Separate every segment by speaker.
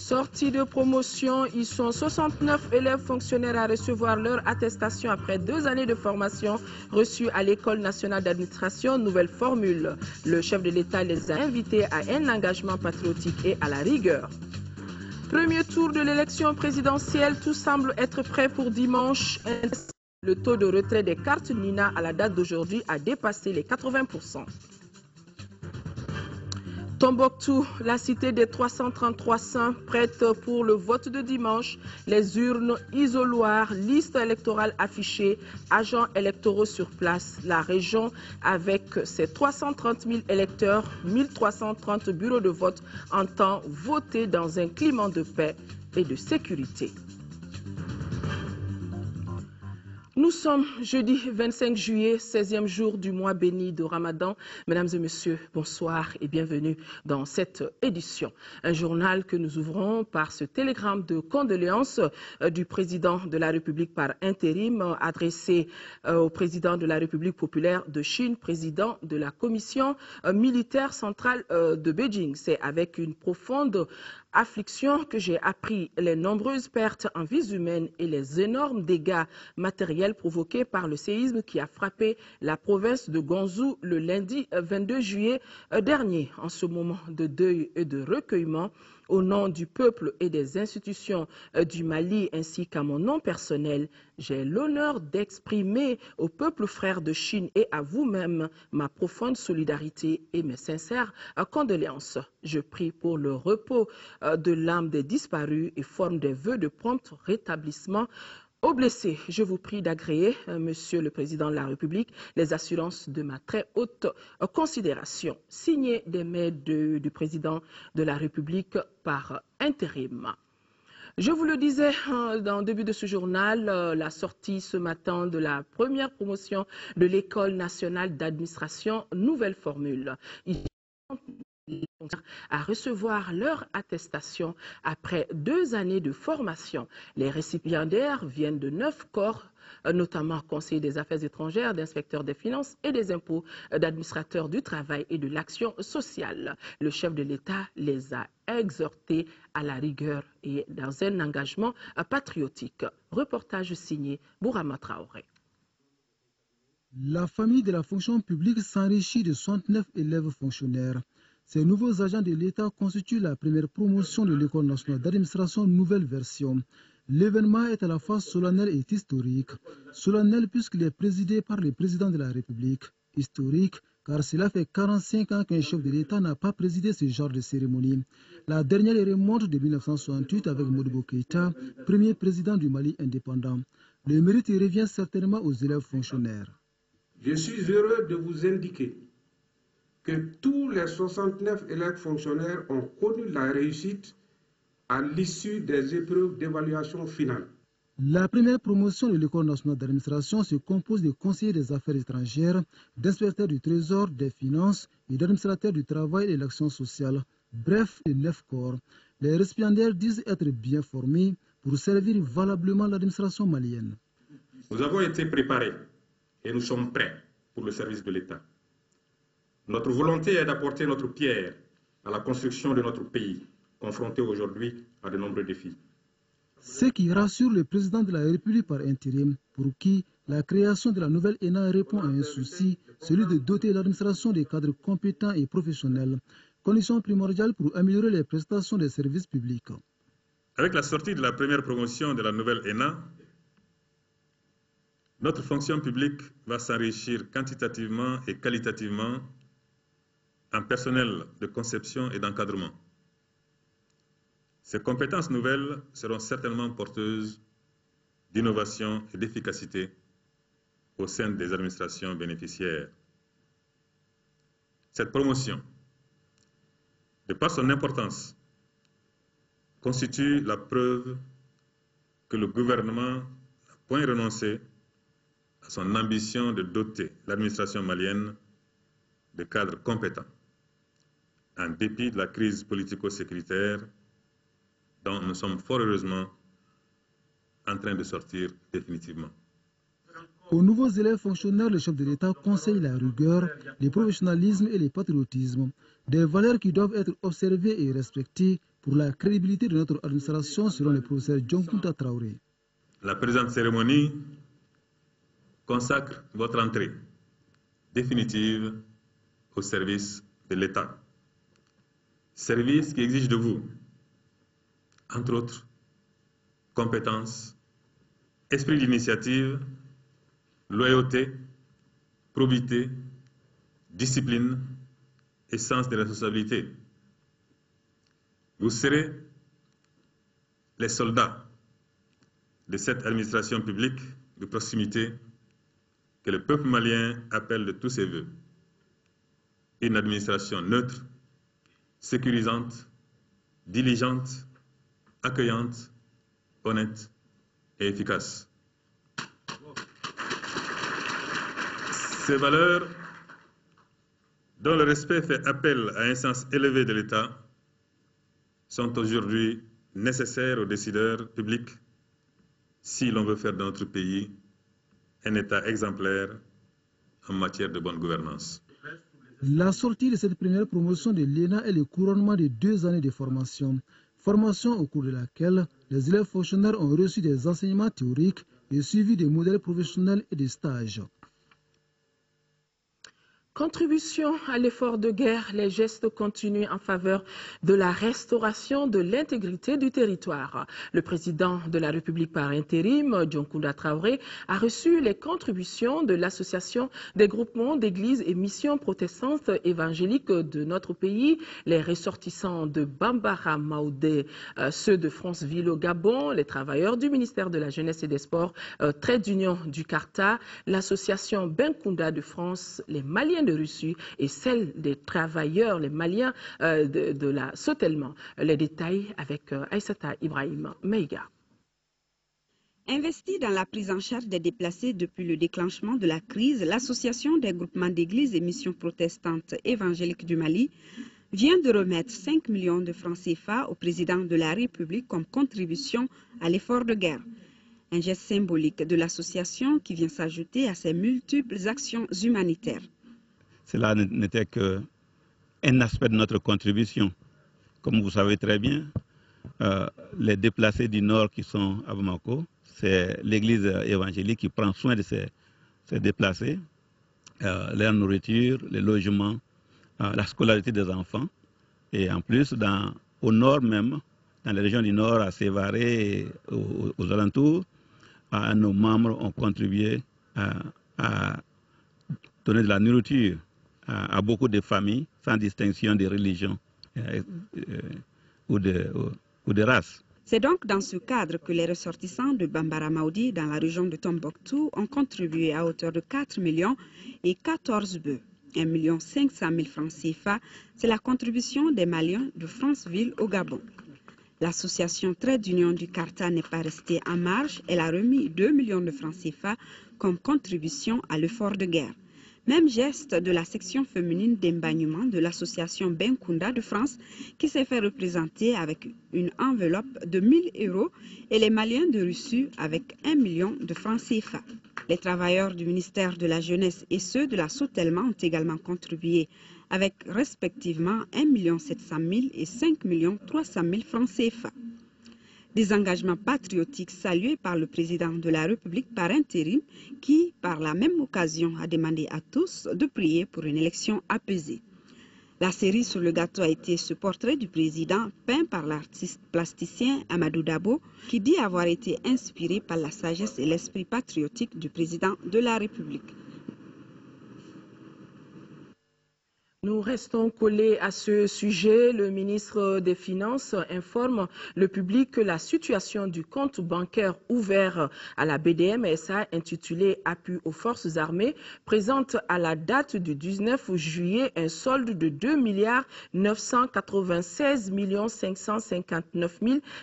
Speaker 1: Sortie de promotion, ils sont 69 élèves fonctionnaires à recevoir leur attestation après 2 années de formation reçue à l'École nationale d'administration, nouvelle formule. Le chef de l'État les a invités à un engagement patriotique et à la rigueur. Premier tour de l'élection présidentielle, tout semble être prêt pour dimanche. Le taux de retrait des cartes Nina à la date d'aujourd'hui a dépassé les 80%. Tombouctou, la cité des 333 saints, prête pour le vote de dimanche. Les urnes isoloirs, liste électorale affichée, agents électoraux sur place. La région, avec ses 330 000 électeurs, 1330 bureaux de vote, entend voter dans un climat de paix et de sécurité. Nous sommes jeudi 25 juillet, 16e jour du mois béni de Ramadan. Mesdames et messieurs, bonsoir et bienvenue dans cette édition. Un journal que nous ouvrons par ce télégramme de condoléances du président de la République par intérim adressé au président de la République populaire de Chine, président de la commission militaire centrale de Beijing. C'est avec une profonde affliction que j'ai appris les nombreuses pertes en vies humaines et les énormes dégâts matériels provoqués par le séisme qui a frappé la province de Guangzhou le lundi 22 juillet dernier. En ce moment de deuil et de recueillement, au nom du peuple et des institutions du Mali ainsi qu'à mon nom personnel, j'ai l'honneur d'exprimer au peuple frère de Chine et à vous-même ma profonde solidarité et mes sincères condoléances. Je prie pour le repos de l'âme des disparus et forme des vœux de prompt rétablissement aux blessés. Je vous prie d'agréer, Monsieur le Président de la République, les assurances de ma très haute considération. Signé des mains du Président de la République par intérim. Je vous le disais dans le début de ce journal, la sortie ce matin de la première promotion de l'École nationale d'administration, nouvelle formule. À recevoir leur attestation après 2 années de formation. Les récipiendaires viennent de 9 corps, notamment conseillers des affaires étrangères, d'inspecteurs des finances et des impôts, d'administrateurs du travail et de l'action sociale. Le chef de l'État les a exhortés à la rigueur et dans un engagement patriotique. Reportage signé Bourama Traoré.
Speaker 2: La famille de la fonction publique s'enrichit de 69 élèves fonctionnaires. Ces nouveaux agents de l'État constituent la première promotion de l'École nationale d'administration nouvelle version. L'événement est à la fois solennel et historique. Solennel puisqu'il est présidé par le président de la République. Historique car cela fait 45 ans qu'un chef de l'État n'a pas présidé ce genre de cérémonie. La dernière remonte de 1968 avec Modibo Keïta, premier président du Mali indépendant. Le mérite revient certainement aux élèves fonctionnaires.
Speaker 3: Je suis heureux de vous indiquer que tous les 69 élèves fonctionnaires ont connu la réussite à l'issue des épreuves d'évaluation finale.
Speaker 2: La première promotion de l'École nationale d'administration se compose de conseillers des affaires étrangères, d'inspecteurs du trésor, des finances et d'administrateurs du travail et de l'action sociale, bref, de 9 corps. Les récipiendaires disent être bien formés pour servir valablement l'administration malienne.
Speaker 4: Nous avons été préparés et nous sommes prêts pour le service de l'État. Notre volonté est d'apporter notre pierre à la construction de notre pays, confronté aujourd'hui à de nombreux défis.
Speaker 2: Ce qui rassure le président de la République par intérim, pour qui la création de la nouvelle ENA répond à un souci, celui de doter l'administration des cadres compétents et professionnels, condition primordiale pour améliorer les prestations des services publics.
Speaker 4: Avec la sortie de la première promotion de la nouvelle ENA, notre fonction publique va s'enrichir quantitativement et qualitativement en personnel de conception et d'encadrement. Ces compétences nouvelles seront certainement porteuses d'innovation et d'efficacité au sein des administrations bénéficiaires. Cette promotion, de par son importance, constitue la preuve que le gouvernement n'a point renoncé à son ambition de doter l'administration malienne de cadres compétents, en dépit de la crise politico-sécuritaire dont nous sommes fort heureusement en train de sortir définitivement.
Speaker 2: Aux nouveaux élèves fonctionnaires, le chef de l'État conseille la rigueur, le professionnalisme et le patriotisme, des valeurs qui doivent être observées et respectées pour la crédibilité de notre administration, selon le professeur Dioncounda Traoré.
Speaker 4: La présente cérémonie consacre votre entrée définitive au service de l'État. Service qui exige de vous, entre autres, compétences, esprit d'initiative, loyauté, probité, discipline et sens de responsabilité. Vous serez les soldats de cette administration publique de proximité que le peuple malien appelle de tous ses voeux. Une administration neutre, sécurisante, diligente, accueillante, honnête et efficace. Ces valeurs, dont le respect fait appel à un sens élevé de l'État, sont aujourd'hui nécessaires aux décideurs publics si l'on veut faire de notre pays un État exemplaire en matière de bonne gouvernance.
Speaker 2: La sortie de cette première promotion de l'ENA est le couronnement de 2 années de formation. Formation au cours de laquelle les élèves fonctionnaires ont reçu des enseignements théoriques et suivi des modèles professionnels et des stages.
Speaker 1: Contribution à l'effort de guerre, les gestes continuent en faveur de la restauration de l'intégrité du territoire. Le président de la République par intérim, Dioncounda Traoré, a reçu les contributions de l'Association des groupements d'églises et missions protestantes évangéliques de notre pays, les ressortissants de Bambara Maoudé, ceux de Franceville au Gabon, les travailleurs du ministère de la Jeunesse et des Sports, Trait d'Union du Carta, l'Association Benkounda de France, les Maliens de Russie et celle des travailleurs, les Maliens de la Sotelman. Les détails avec Aïssata Ibrahim Meiga.
Speaker 5: Investie dans la prise en charge des déplacés depuis le déclenchement de la crise, l'Association des groupements d'églises et missions protestantes évangéliques du Mali vient de remettre 5 millions de francs CFA au président de la République comme contribution à l'effort de guerre. Un geste symbolique de l'association qui vient s'ajouter à ses multiples actions humanitaires.
Speaker 6: Cela n'était qu'un aspect de notre contribution. Comme vous savez très bien, les déplacés du Nord qui sont à Bamako, c'est l'église évangélique qui prend soin de ces déplacés, leur nourriture, les logements, la scolarité des enfants. Et en plus, au Nord même, dans les régions du Nord, à Sévaré et aux alentours, nos membres ont contribué à donner de la nourriture à beaucoup de familles, sans distinction de religion ou de race.
Speaker 5: C'est donc dans ce cadre que les ressortissants de Bambara Maoudi, dans la région de Tombouctou, ont contribué à hauteur de 4 millions et 14 bœufs. 1 500 000 francs CFA, c'est la contribution des Maliens de Franceville au Gabon. L'association Trait d'Union du Carta n'est pas restée en marge. Elle a remis 2 millions de francs CFA comme contribution à l'effort de guerre. Même geste de la section féminine d'embagnement de l'association Benkounda de France qui s'est fait représenter avec une enveloppe de 1 000 € et les Maliens de Russie avec 1 million de francs CFA. Les travailleurs du ministère de la Jeunesse et ceux de la Sotelman ont également contribué avec respectivement 1 700 000 et 5 300 000 francs CFA. Des engagements patriotiques salués par le président de la République par intérim qui, par la même occasion, a demandé à tous de prier pour une élection apaisée. La série sur le gâteau a été ce portrait du président peint par l'artiste plasticien Amadou Dabo qui dit avoir été inspiré par la sagesse et l'esprit patriotique du président de la République.
Speaker 1: Nous restons collés à ce sujet. Le ministre des Finances informe le public que la situation du compte bancaire ouvert à la BDM-SA intitulé « Appui aux forces armées » présente à la date du 19 juillet un solde de 2 996 559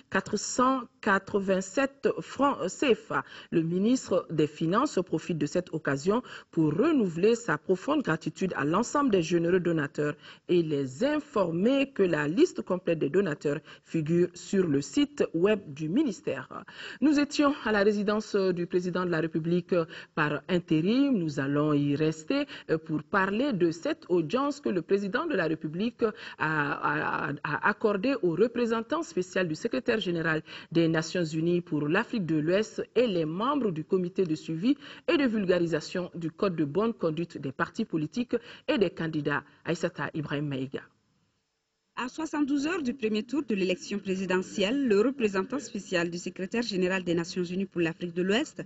Speaker 1: 487 francs CFA. Le ministre des Finances profite de cette occasion pour renouveler sa profonde gratitude à l'ensemble des généreux donateurs donateurs et les informer que la liste complète des donateurs figure sur le site web du ministère. Nous étions à la résidence du président de la République par intérim. Nous allons y rester pour parler de cette audience que le président de la République a accordée au représentant spécial du secrétaire général des Nations Unies pour l'Afrique de l'Ouest et les membres du comité de suivi et de vulgarisation du code de bonne conduite des partis politiques et des candidats. Aïssata Ibrahim Maïga.
Speaker 5: À 72 heures du premier tour de l'élection présidentielle, le représentant spécial du secrétaire général des Nations Unies pour l'Afrique de l'Ouest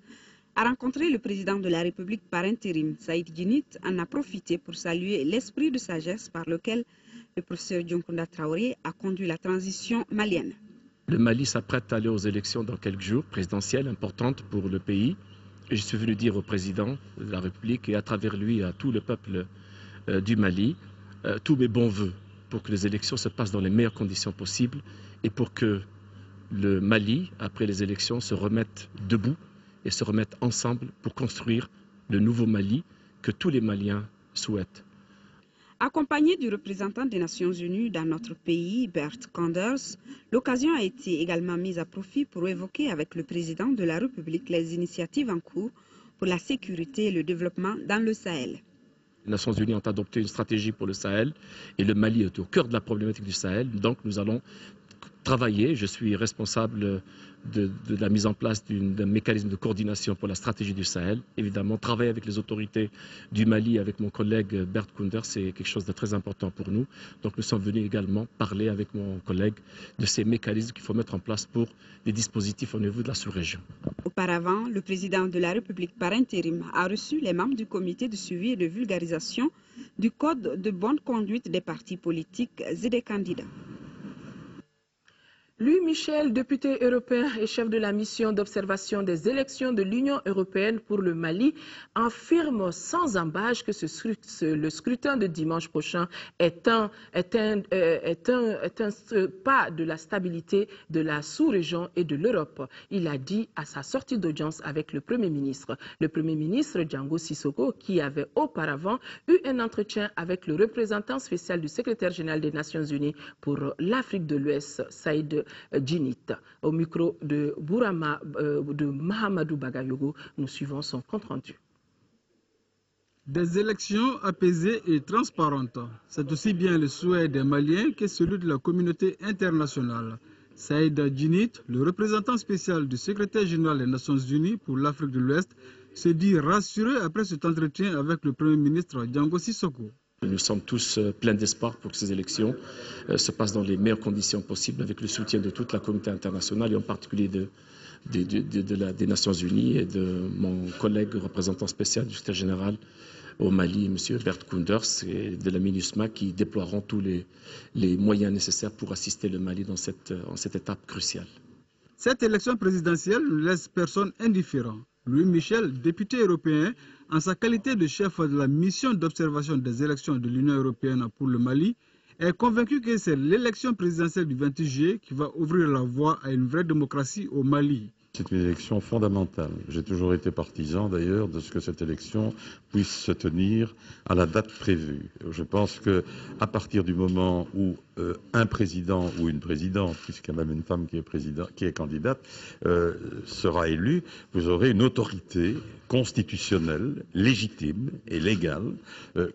Speaker 5: a rencontré le président de la République par intérim. Saïd Djinnit en a profité pour saluer l'esprit de sagesse par lequel le professeur Dioncounda Traoré a conduit la transition malienne.
Speaker 7: Le Mali s'apprête à aller aux élections dans quelques jours, présidentielles importantes pour le pays. Et je suis venu dire au président de la République et à travers lui à tout le peuple du Mali tous mes bons voeux pour que les élections se passent dans les meilleures conditions possibles et pour que le Mali, après les élections, se remette debout et se remette ensemble pour construire le nouveau Mali que tous les Maliens souhaitent.
Speaker 5: Accompagné du représentant des Nations Unies dans notre pays, Bert Koenders, l'occasion a été également mise à profit pour évoquer avec le président de la République les initiatives en cours pour la sécurité et le développement dans le Sahel.
Speaker 7: Les Nations Unies ont adopté une stratégie pour le Sahel et le Mali est au cœur de la problématique du Sahel. Donc nous allons travailler. Je suis responsable de la mise en place d'un mécanisme de coordination pour la stratégie du Sahel. Évidemment, travailler avec les autorités du Mali, avec mon collègue Bert Koenders, c'est quelque chose de très important pour nous. Donc nous sommes venus également parler avec mon collègue de ces mécanismes qu'il faut mettre en place pour des dispositifs au niveau de la sous-région.
Speaker 5: Auparavant, le président de la République par intérim a reçu les membres du comité de suivi et de vulgarisation du code de bonne conduite des partis politiques et des candidats.
Speaker 1: Louis Michel, député européen et chef de la mission d'observation des élections de l'Union européenne pour le Mali, affirme sans embâche que le scrutin de dimanche prochain est un pas de la stabilité de la sous-région et de l'Europe. Il a dit à sa sortie d'audience avec le Premier ministre. Le Premier ministre Django Sissoko, qui avait auparavant eu un entretien avec le représentant spécial du secrétaire général des Nations Unies pour l'Afrique de l'Ouest, Saïd Djinnit. Au micro de Mahamadou Bagayogo, nous suivons son compte-rendu.
Speaker 2: Des élections apaisées et transparentes, c'est aussi bien le souhait des Maliens que celui de la communauté internationale. Saïd Djinnit, le représentant spécial du secrétaire général des Nations Unies pour l'Afrique de l'Ouest, se dit rassuré après cet entretien avec le Premier ministre Django Sissoko.
Speaker 7: Nous sommes tous pleins d'espoir pour que ces élections se passent dans les meilleures conditions possibles avec le soutien de toute la communauté internationale et en particulier des Nations Unies et de mon collègue représentant spécial du secrétaire général au Mali, M. Bert Koenders, et de la MINUSMA qui déploieront tous les moyens nécessaires pour assister le Mali dans cette étape cruciale.
Speaker 2: Cette élection présidentielle ne laisse personne indifférent. Louis Michel, député européen, en sa qualité de chef de la mission d'observation des élections de l'Union européenne pour le Mali, est convaincu que c'est l'élection présidentielle du 28 juillet qui va ouvrir la voie à une vraie démocratie au Mali.
Speaker 8: C'est une élection fondamentale. J'ai toujours été partisan d'ailleurs de ce que cette élection puisse se tenir à la date prévue. Je pense qu'à partir du moment où un président ou une présidente, puisqu'il y a même une femme qui est candidate, sera élue, vous aurez une autorité constitutionnelle, légitime et légale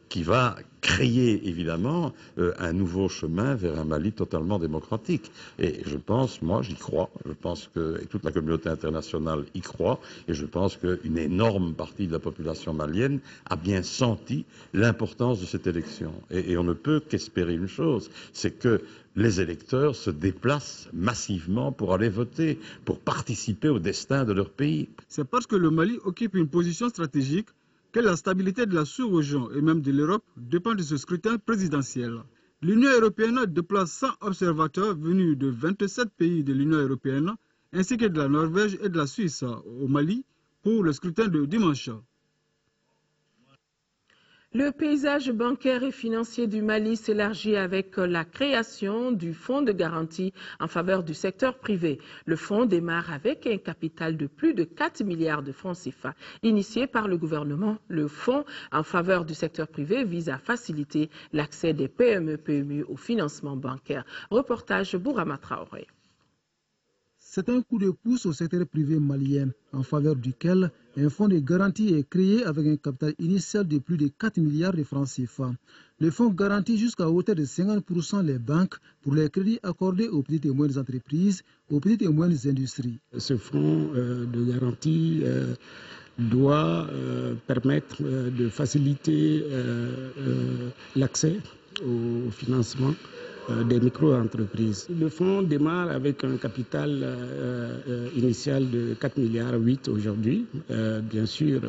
Speaker 8: qui va créer évidemment un nouveau chemin vers un Mali totalement démocratique. Et je pense, moi j'y crois, je pense que et toute la communauté internationale y croit, et je pense qu'une énorme partie de la population malienne a bien senti l'importance de cette élection. Et on ne peut qu'espérer une chose, c'est que les électeurs se déplacent massivement pour aller voter, pour participer au destin de leur pays.
Speaker 2: C'est parce que le Mali occupe une position stratégique que la stabilité de la sous-région et même de l'Europe dépend de ce scrutin présidentiel. L'Union européenne déplace 100 observateurs venus de 27 pays de l'Union européenne, ainsi que de la Norvège et de la Suisse au Mali pour le scrutin de dimanche.
Speaker 1: Le paysage bancaire et financier du Mali s'élargit avec la création du fonds de garantie en faveur du secteur privé. Le fonds démarre avec un capital de plus de 4 milliards de francs CFA. Initié par le gouvernement, le fonds en faveur du secteur privé vise à faciliter l'accès des PME-PMI au financement bancaire. Reportage Bourama Traoré.
Speaker 2: C'est un coup de pouce au secteur privé malien, en faveur duquel un fonds de garantie est créé avec un capital initial de plus de 4 milliards de francs CFA. Le fonds garantit jusqu'à hauteur de 50% les banques pour les crédits accordés aux petites et moyennes entreprises, aux petites et moyennes industries.
Speaker 9: Ce fonds de garantie doit permettre de faciliter l'accès au financement des micro-entreprises. Le fonds démarre avec un capital initial de 4,8 milliards aujourd'hui. Bien sûr,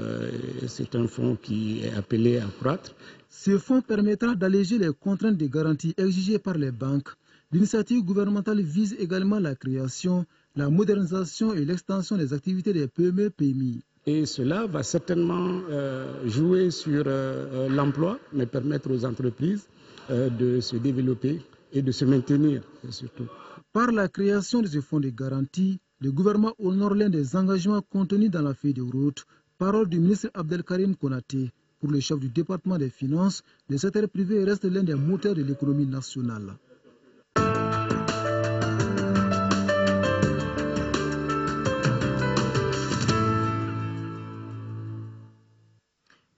Speaker 9: c'est un fonds qui est appelé à croître.
Speaker 2: Ce fonds permettra d'alléger les contraintes de garantie exigées par les banques. L'initiative gouvernementale vise également la création, la modernisation et l'extension des activités des PME-PMI.
Speaker 9: Et cela va certainement jouer sur l'emploi, mais permettre aux entreprises de se développer et de se maintenir surtout.
Speaker 2: Par la création de ce fonds de garantie, le gouvernement honore l'un des engagements contenus dans la feuille de route. Parole du ministre Abdelkarim Konaté. Pour le chef du département des finances, le secteur privé reste l'un des moteurs de l'économie nationale.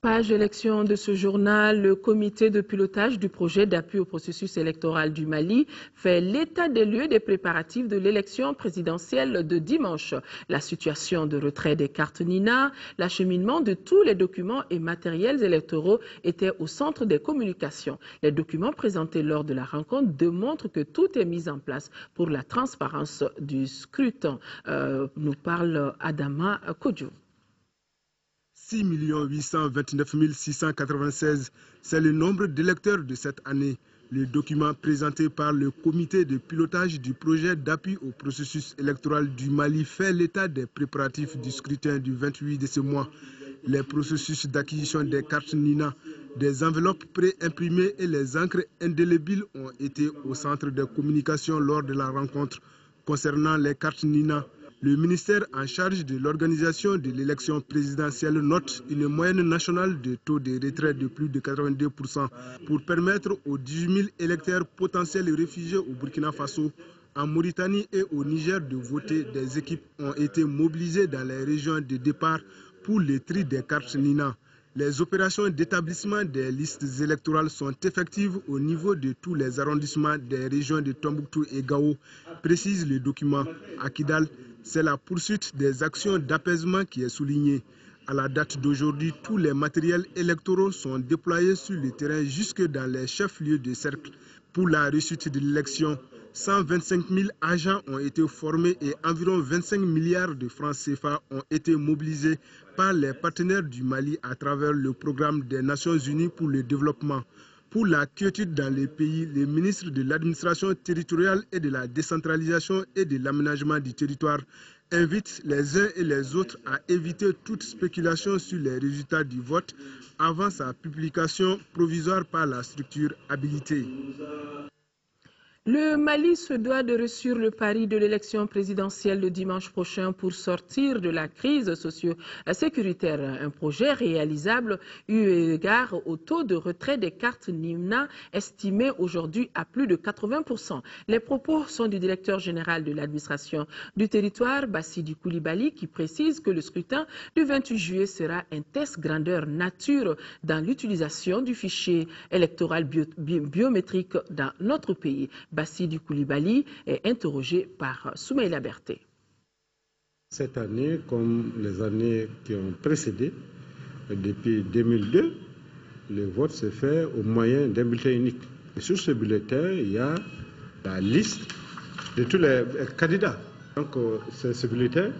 Speaker 1: Page élection de ce journal, le comité de pilotage du projet d'appui au processus électoral du Mali fait l'état des lieux des préparatifs de l'élection présidentielle de dimanche. La situation de retrait des cartes Nina, l'acheminement de tous les documents et matériels électoraux étaient au centre des communications. Les documents présentés lors de la rencontre démontrent que tout est mis en place pour la transparence du scrutin. Nous parle Adama Kodjo.
Speaker 10: 6 829 696, c'est le nombre d'électeurs de cette année. Le document présenté par le comité de pilotage du projet d'appui au processus électoral du Mali fait l'état des préparatifs du scrutin du 28 de ce mois. Les processus d'acquisition des cartes Nina, des enveloppes pré-imprimées et les encres indélébiles ont été au centre des communications lors de la rencontre. Concernant les cartes Nina, le ministère en charge de l'organisation de l'élection présidentielle note une moyenne nationale de taux de retrait de plus de 82% pour permettre aux 18 000 électeurs potentiels réfugiés au Burkina Faso, en Mauritanie et au Niger de voter. Des équipes ont été mobilisées dans les régions de départ pour le tri des cartes Nina. Les opérations d'établissement des listes électorales sont effectives au niveau de tous les arrondissements des régions de Tombouctou et Gao, précise le document. À Kidal, c'est la poursuite des actions d'apaisement qui est soulignée. À la date d'aujourd'hui, tous les matériels électoraux sont déployés sur le terrain jusque dans les chefs-lieux de cercle. Pour la réussite de l'élection, 125 000 agents ont été formés et environ 25 milliards de francs CFA ont été mobilisés par les partenaires du Mali à travers le programme des Nations Unies pour le développement. Pour la quiétude dans les pays, les ministres de l'administration territoriale et de la décentralisation et de l'aménagement du territoire invitent les uns et les autres à éviter toute spéculation sur les résultats du vote avant sa publication provisoire par la structure habilitée.
Speaker 1: Le Mali se doit de réussir le pari de l'élection présidentielle le dimanche prochain pour sortir de la crise socio-sécuritaire. Un projet réalisable eu égard au taux de retrait des cartes Nina estimé aujourd'hui à plus de 80%. Les propos sont du directeur général de l'administration du territoire, Bassidi Koulibaly, qui précise que le scrutin du 28 juillet sera un test grandeur nature dans l'utilisation du fichier électoral biométrique dans notre pays. Bassidi Koulibaly est interrogé par Soumaïla Berté.
Speaker 3: Cette année, comme les années qui ont précédé, depuis 2002, le vote se fait au moyen d'un bulletin unique. Et sur ce bulletin, il y a la liste de tous les candidats. Donc, c'est ce bulletin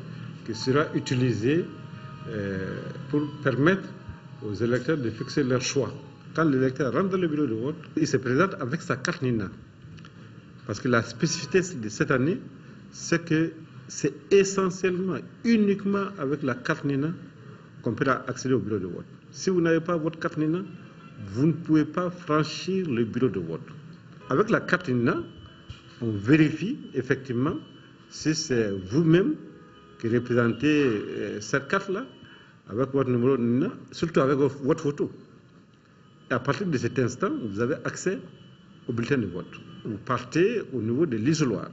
Speaker 3: qui sera utilisé pour permettre aux électeurs de fixer leur choix. Quand l'électeur rentre dans le bureau de vote, il se présente avec sa carte Nina. Parce que la spécificité de cette année, c'est que c'est essentiellement, uniquement avec la carte Nina qu'on peut accéder au bureau de vote. Si vous n'avez pas votre carte Nina, vous ne pouvez pas franchir le bureau de vote. Avec la carte NINA, on vérifie effectivement si c'est vous-même qui représentez cette carte-là, avec votre numéro NINA, surtout avec votre photo. Et à partir de cet instant, vous avez accès au bulletin de vote. Vous partez au niveau de l'isoloir.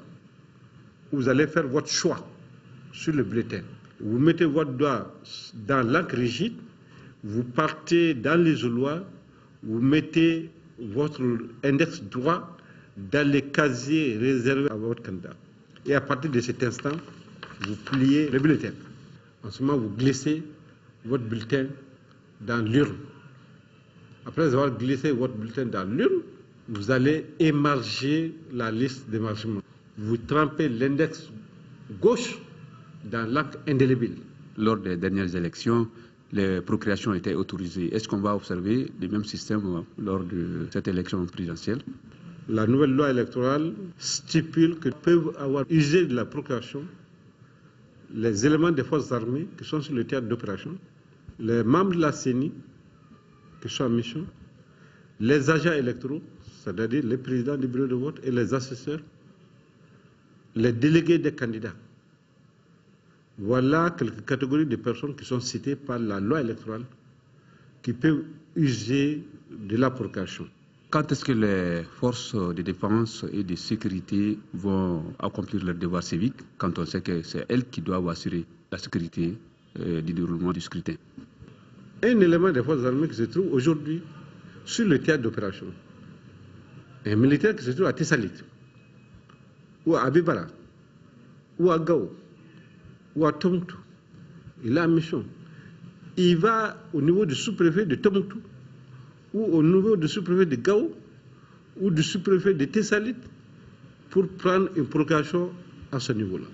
Speaker 3: Vous allez faire votre choix sur le bulletin. Vous mettez votre doigt dans l'encre rigide, vous partez dans l'isoloir, vous mettez votre index droit dans les casiers réservés à votre candidat. Et à partir de cet instant, vous pliez le bulletin. En ce moment, vous glissez votre bulletin dans l'urne. Après avoir glissé votre bulletin dans l'urne, vous allez émarger la liste d'émargement. Vous trempez l'index gauche dans l'acte indélébile.
Speaker 11: Lors des dernières élections, les procréations étaient autorisées. Est-ce qu'on va observer le même système lors de cette élection présidentielle?
Speaker 3: La nouvelle loi électorale stipule que peuvent avoir usé de la procréation les éléments des forces armées qui sont sur le théâtre d'opération, les membres de la CENI qui sont en mission, les agents électoraux, c'est-à-dire les présidents du bureau de vote et les assesseurs, les délégués des candidats. Voilà quelques catégories de personnes qui sont citées par la loi électorale qui peuvent user de la procréation.
Speaker 11: Quand est-ce que les forces de défense et de sécurité vont accomplir leur devoir civique, quand on sait que c'est elles qui doivent assurer la sécurité du déroulement du scrutin?
Speaker 3: Un élément des forces armées qui se trouve aujourd'hui sur le théâtre d'opération, un militaire qui se trouve à Tessalit, ou à Abibara, ou à Gao, ou à Tombouctou, il a une mission. Il va au niveau du sous-préfet de Tombouctou, ou au niveau du sous-préfet de Gao, ou du sous-préfet de Tessalit, pour prendre une provocation à ce niveau-là.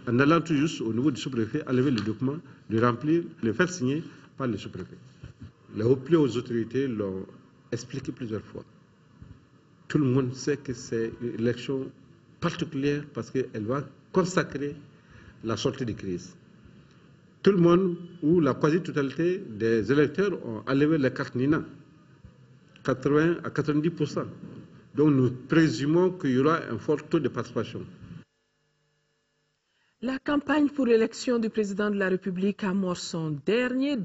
Speaker 3: En allant tout juste au niveau du sous-préfet, enlever le document, le remplir, le faire signer par le sous-préfet. Les plus hautes autorités l'ont expliqué plusieurs fois. Tout le monde sait que c'est une élection particulière parce qu'elle va consacrer la sortie de crise. Tout le monde, ou la quasi-totalité des électeurs ont enlevé les cartes NINA, 80 à 90%. Donc nous présumons qu'il y aura un fort taux de participation.
Speaker 1: La campagne pour l'élection du président de la République amorce son dernier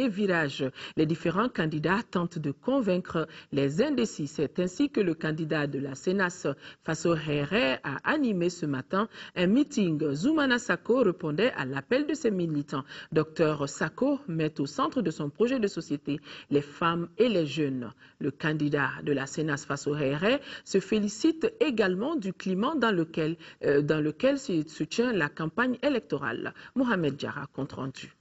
Speaker 1: virage. Les différents candidats tentent de convaincre les indécis. C'est ainsi que le candidat de la CENAS, Faso Here, a animé ce matin un meeting. Zoumana Sako répondait à l'appel de ses militants. Dr Sako met au centre de son projet de société les femmes et les jeunes. Le candidat de la CENAS, Faso Here, se félicite également du climat dans lequel se tient la campagne électorale. Mohamed Diarra, compte rendu.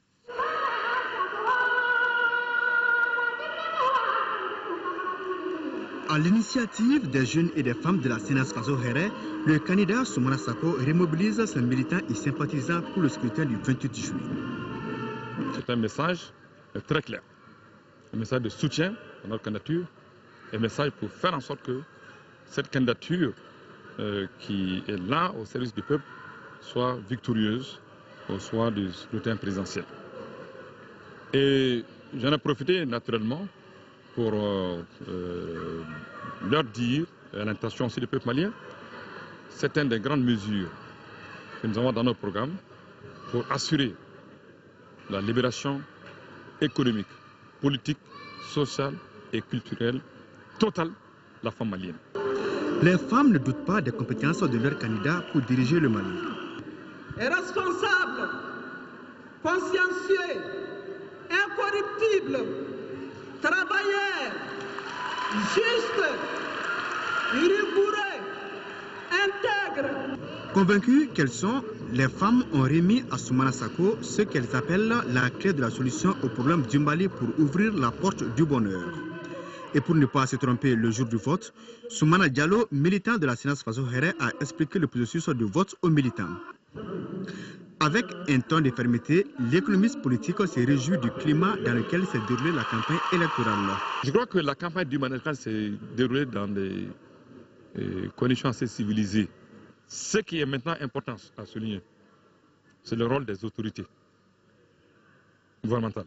Speaker 12: À l'initiative des jeunes et des femmes de la CENAS Faso Here, le candidat Zoumana Sako remobilise ses militants et sympathisants pour le scrutin du 28 juillet.
Speaker 13: C'est un message très clair, un message de soutien à notre candidature, un message pour faire en sorte que cette candidature qui est là au service du peuple soit victorieuse au soir du scrutin présidentiel. Et j'en ai profité naturellement pour leur dire, à l'intention aussi du peuple malien, c'est une des grandes mesures que nous avons dans notre programme pour assurer la libération économique, politique, sociale et culturelle totale de la femme malienne.
Speaker 12: Les femmes ne doutent pas des compétences de leur candidat pour diriger le Mali.
Speaker 14: Responsable, consciencieux, incorruptible, travailleur, juste, rigoureux, intègre.
Speaker 12: Convaincues qu'elles sont, les femmes ont remis à Zoumana Sako ce qu'elles appellent la clé de la solution au problème du Mali pour ouvrir la porte du bonheur. Et pour ne pas se tromper le jour du vote, Soumana Diallo, militant de la CENAS Faso Here, a expliqué le processus de vote aux militants. Avec un ton de fermeté, l'économiste politique s'est réjoui du climat dans lequel s'est déroulée la campagne électorale.
Speaker 13: Je crois que la campagne du Management s'est déroulée dans des conditions assez civilisées. Ce qui est maintenant important à souligner, c'est le rôle des autorités gouvernementales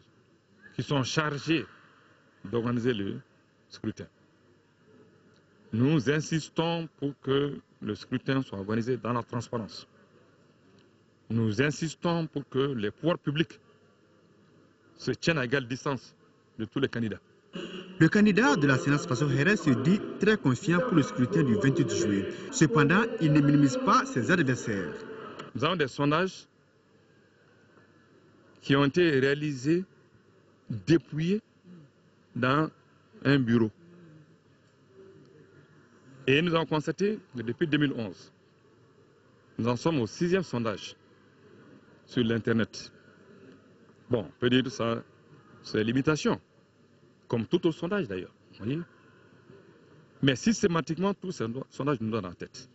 Speaker 13: qui sont chargées d'organiser le scrutin. Nous insistons pour que le scrutin soit organisé dans la transparence. Nous insistons pour que les pouvoirs publics se tiennent à égale distance de tous les candidats.
Speaker 12: Le candidat de la séance Faso Hérès se dit très confiant pour le scrutin du 28 juillet. Cependant, il ne minimise pas ses adversaires.
Speaker 13: Nous avons des sondages qui ont été réalisés, dépouillés dans un bureau. Et nous avons constaté que depuis 2011, nous en sommes au 6e sondage sur l'Internet. Bon, on peut dire que ça, c'est l'imitation, comme tout autre sondage d'ailleurs. Mais systématiquement, tous ces sondages nous donnent en tête.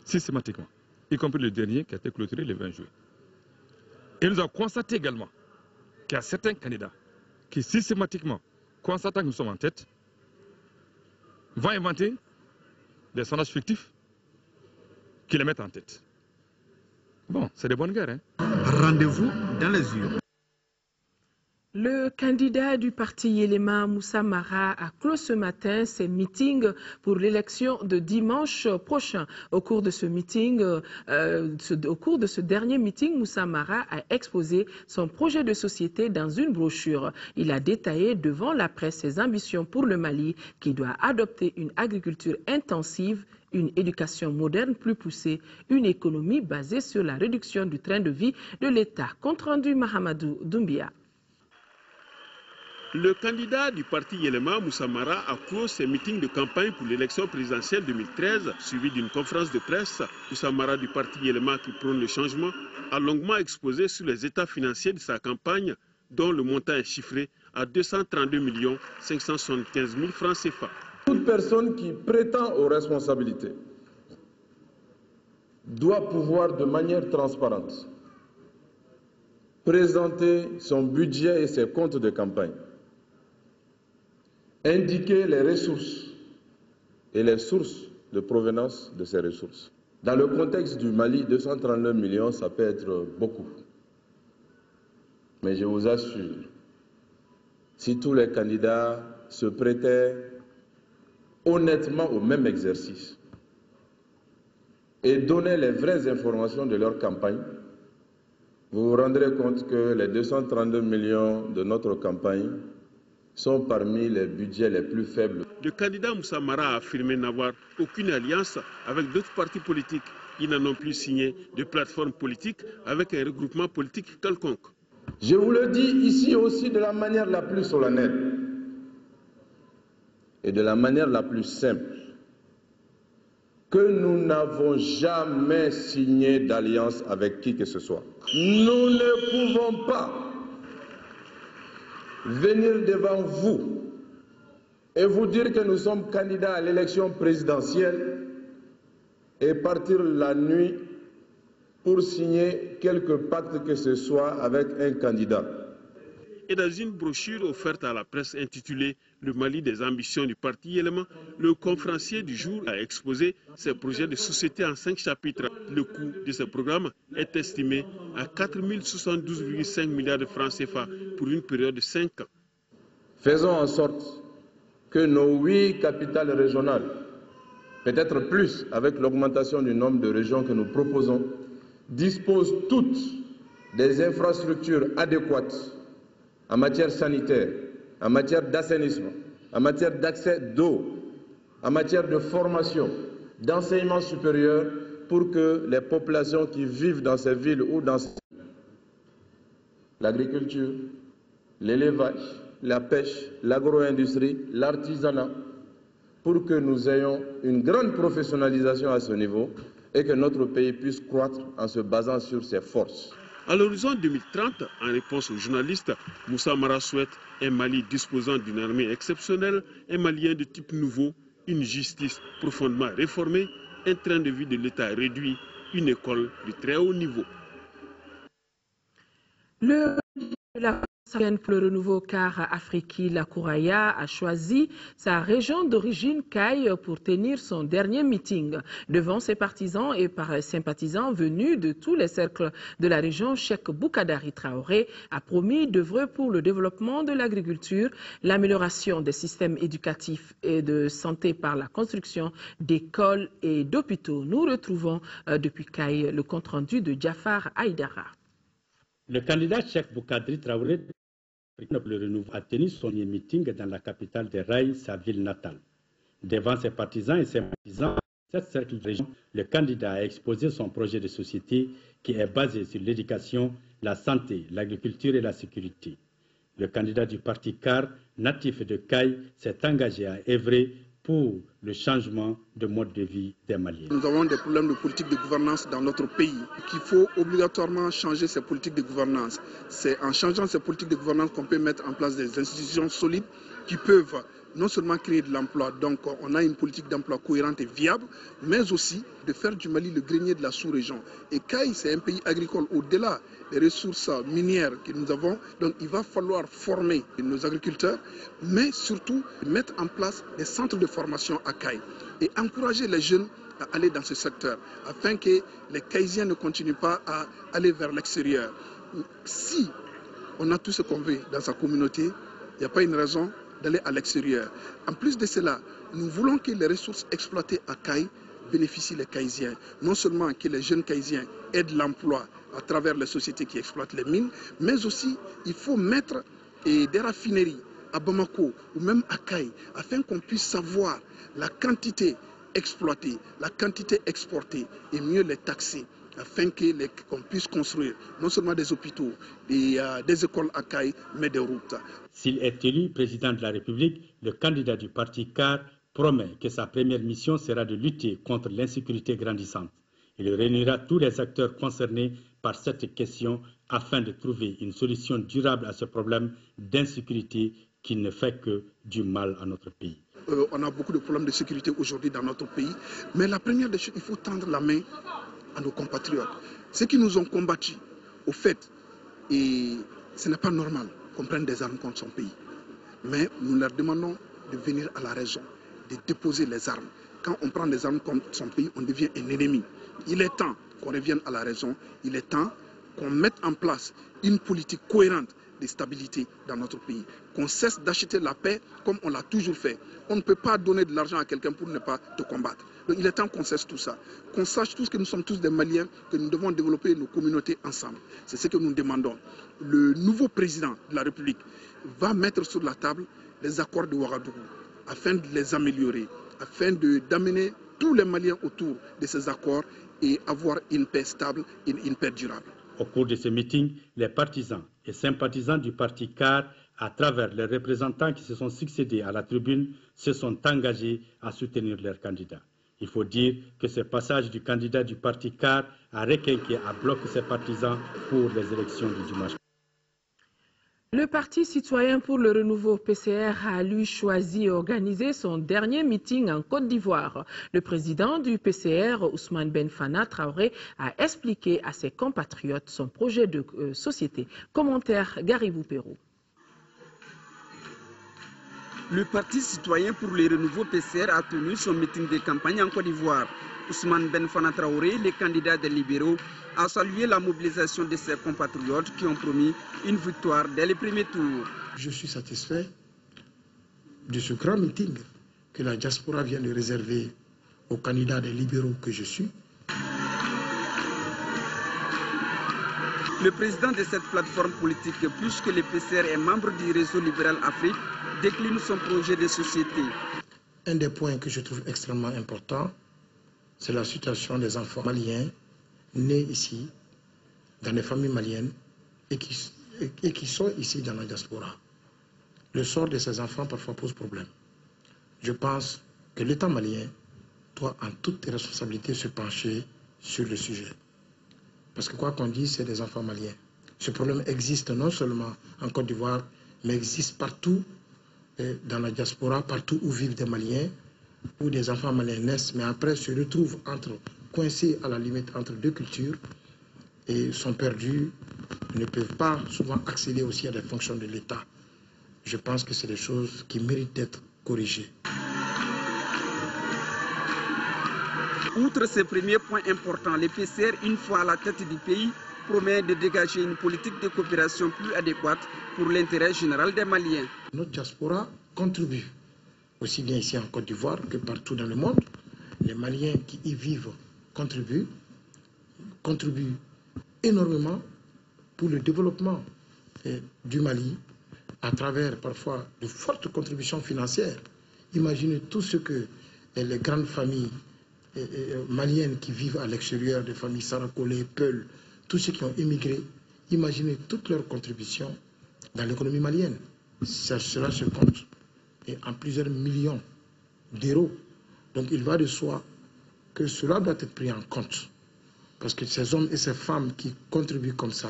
Speaker 13: Systématiquement. Y compris le dernier qui a été clôturé le 20 juillet. Et nous avons constaté également qu'il y a certains candidats qui systématiquement, constatant que nous sommes en tête, vont inventer des sondages fictifs qui les mettent en tête. Bon, c'est des bonnes guerres, hein?
Speaker 12: Rendez-vous dans les urnes.
Speaker 1: Le candidat du parti Yelema, Moussa Mara, a clos ce matin ses meetings pour l'élection de dimanche prochain. Au cours de ce dernier meeting, Moussa Mara a exposé son projet de société dans une brochure. Il a détaillé devant la presse ses ambitions pour le Mali, qui doit adopter une agriculture intensive, une éducation moderne plus poussée, une économie basée sur la réduction du train de vie de l'État. Compte rendu Mahamadou Doumbia.
Speaker 15: Le candidat du parti Yelema, Moussa Mara, a clos ses meetings de campagne pour l'élection présidentielle 2013, suivi d'une conférence de presse. Moussa Mara du parti Yelema, qui prône le changement, a longuement exposé sur les états financiers de sa campagne, dont le montant est chiffré à 232 575 000 francs CFA.
Speaker 16: Toute personne qui prétend aux responsabilités doit pouvoir de manière transparente présenter son budget et ses comptes de campagne, indiquer les ressources et les sources de provenance de ces ressources. Dans le contexte du Mali, 239 millions, ça peut être beaucoup. Mais je vous assure, si tous les candidats se prêtaient honnêtement au même exercice et donnaient les vraies informations de leur campagne, vous vous rendrez compte que les 232 millions de notre campagne sont parmi les budgets les plus faibles.
Speaker 15: Le candidat Moussa Mara a affirmé n'avoir aucune alliance avec d'autres partis politiques. Ils n'en ont plus signé de plateforme politique avec un regroupement politique quelconque.
Speaker 16: Je vous le dis ici aussi de la manière la plus solennelle et de la manière la plus simple, que nous n'avons jamais signé d'alliance avec qui que ce soit. Nous ne pouvons pas venir devant vous et vous dire que nous sommes candidats à l'élection présidentielle et partir la nuit pour signer quelque pacte que ce soit avec un candidat.
Speaker 15: Et dans une brochure offerte à la presse intitulée « Le Mali des ambitions du parti Yelema », le conférencier du jour a exposé ses projets de société en 5 chapitres. Le coût de ce programme est estimé à 4 072,5 milliards de francs CFA pour une période de 5 ans.
Speaker 16: Faisons en sorte que nos 8 capitales régionales, peut-être plus avec l'augmentation du nombre de régions que nous proposons, disposent toutes des infrastructures adéquates en matière sanitaire, en matière d'assainissement, en matière d'accès d'eau, en matière de formation, d'enseignement supérieur, pour que les populations qui vivent dans ces villes ou dans l'agriculture, l'élevage, la pêche, l'agro-industrie, l'artisanat, pour que nous ayons une grande professionnalisation à ce niveau et que notre pays puisse croître en se basant sur ses forces.
Speaker 15: À l'horizon 2030, en réponse aux journalistes, Moussa Mara souhaite un Mali disposant d'une armée exceptionnelle, un Malien de type nouveau, une justice profondément réformée, un train de vie de l'État réduit, une école de très haut niveau.
Speaker 1: Pour le renouveau car Afriki Lakouraya a choisi sa région d'origine Caille pour tenir son dernier meeting. Devant ses partisans et par sympathisants venus de tous les cercles de la région, Cheikh Boukadari Traoré a promis d'œuvrer pour le développement de l'agriculture, l'amélioration des systèmes éducatifs et de santé par la construction d'écoles et d'hôpitaux. Nous retrouvons depuis Caille le compte-rendu de Jafar Haïdara.
Speaker 17: Le candidat Cheikh Boukadari Traoré le renouveau a tenu son meeting dans la capitale des Rails, sa ville natale. Devant ses partisans et sympathisants, cette cercle de région, le candidat a exposé son projet de société qui est basé sur l'éducation, la santé, l'agriculture et la sécurité. Le candidat du parti CAR, natif de Caille, s'est engagé à œuvrer pour le changement de mode de vie des Maliens.
Speaker 18: Nous avons des problèmes de politique de gouvernance dans notre pays, qu'il faut obligatoirement changer ces politiques de gouvernance. C'est en changeant ces politiques de gouvernance qu'on peut mettre en place des institutions solides qui peuvent non seulement créer de l'emploi, donc on a une politique d'emploi cohérente et viable, mais aussi de faire du Mali le grenier de la sous-région. Et Caille, c'est un pays agricole au-delà des ressources minières que nous avons, donc il va falloir former nos agriculteurs, mais surtout mettre en place des centres de formation à Caille et encourager les jeunes à aller dans ce secteur, afin que les Caïsiens ne continuent pas à aller vers l'extérieur. Si on a tout ce qu'on veut dans sa communauté, il n'y a pas une raison d'aller à l'extérieur. En plus de cela, nous voulons que les ressources exploitées à Caille bénéficient les Caïsiens. Non seulement que les jeunes Caïsiens aient de l'emploi à travers les sociétés qui exploitent les mines, mais aussi il faut mettre des raffineries à Bamako ou même à Caille, afin qu'on puisse savoir la quantité exploitée, la quantité exportée et mieux les taxer, afin qu'on puisse construire non seulement des hôpitaux, des écoles à Caille, mais des routes.
Speaker 17: S'il est élu président de la République, le candidat du parti CAR promet que sa première mission sera de lutter contre l'insécurité grandissante. Il réunira tous les acteurs concernés par cette question afin de trouver une solution durable à ce problème d'insécurité qui ne fait que du mal à notre pays.
Speaker 18: On a beaucoup de problèmes de sécurité aujourd'hui dans notre pays, mais la première des choses, il faut tendre la main à nos compatriotes. Ceux qui nous ont combattus, au fait, et ce n'est pas normal qu'on prenne des armes contre son pays. Mais nous leur demandons de venir à la raison, de déposer les armes. Quand on prend des armes contre son pays, on devient un ennemi. Il est temps qu'on revienne à la raison, il est temps qu'on mette en place une politique cohérente de stabilité dans notre pays, qu'on cesse d'acheter la paix comme on l'a toujours fait. On ne peut pas donner de l'argent à quelqu'un pour ne pas te combattre. Donc il est temps qu'on cesse tout ça, qu'on sache tous que nous sommes tous des Maliens, que nous devons développer nos communautés ensemble. C'est ce que nous demandons. Le nouveau président de la République va mettre sur la table les accords de Ouagadougou afin de les améliorer, afin d'amener tous les Maliens autour de ces accords et avoir une paix stable et une paix durable.
Speaker 17: Au cours de ce meeting, les partisans et sympathisants du parti CAR, à travers les représentants qui se sont succédés à la tribune, se sont engagés à soutenir leur candidat. Il faut dire que ce passage du candidat du parti CAR a requinqué à bloc ses partisans pour les élections du dimanche.
Speaker 1: Le Parti citoyen pour le renouveau PCR a lui choisi organiser son dernier meeting en Côte d'Ivoire. Le président du PCR, Ousmane Ben Fana Traoré, a expliqué à ses compatriotes son projet de société. Commentaire Garibou Pérou.
Speaker 19: Le Parti citoyen pour le renouveau PCR a tenu son meeting de campagne en Côte d'Ivoire. Ousmane Ben Fana Traoré, le candidat des libéraux, a salué la mobilisation de ses compatriotes qui ont promis une victoire dès le premier tour.
Speaker 20: Je suis satisfait de ce grand meeting que la diaspora vient de réserver aux candidats des libéraux que je suis.
Speaker 19: Le président de cette plateforme politique, plus que le PCR est membre du réseau libéral Afrique, décline son projet de société.
Speaker 20: Un des points que je trouve extrêmement important, c'est la situation des enfants maliens nés ici, dans les familles maliennes, et qui sont ici dans la diaspora. Le sort de ces enfants parfois pose problème. Je pense que l'État malien doit en toute responsabilité se pencher sur le sujet. Parce que quoi qu'on dise, c'est des enfants maliens. Ce problème existe non seulement en Côte d'Ivoire, mais existe partout dans la diaspora, partout où vivent des Maliens, où des enfants maliens naissent, mais après se retrouvent coincés à la limite entre deux cultures et sont perdus ne peuvent pas souvent accéder aussi à des fonctions de l'État. Je pense que c'est des choses qui méritent d'être corrigées.
Speaker 19: Outre ces premiers points importants, le PCR, une fois à la tête du pays, promet de dégager une politique de coopération plus adéquate pour l'intérêt général des Maliens.
Speaker 20: Notre diaspora contribue, aussi bien ici en Côte d'Ivoire que partout dans le monde. Les Maliens qui y vivent contribuent énormément pour le développement du Mali à travers parfois de fortes contributions financières. Imaginez tout ce que les grandes familles maliennes qui vivent à l'extérieur, des familles Sarakolé, Peul, tous ceux qui ont émigré, imaginez toutes leurs contributions dans l'économie malienne. Cela se compte en plusieurs millions d'euros. Donc il va de soi que cela doit être pris en compte. Parce que ces hommes et ces femmes qui contribuent comme ça,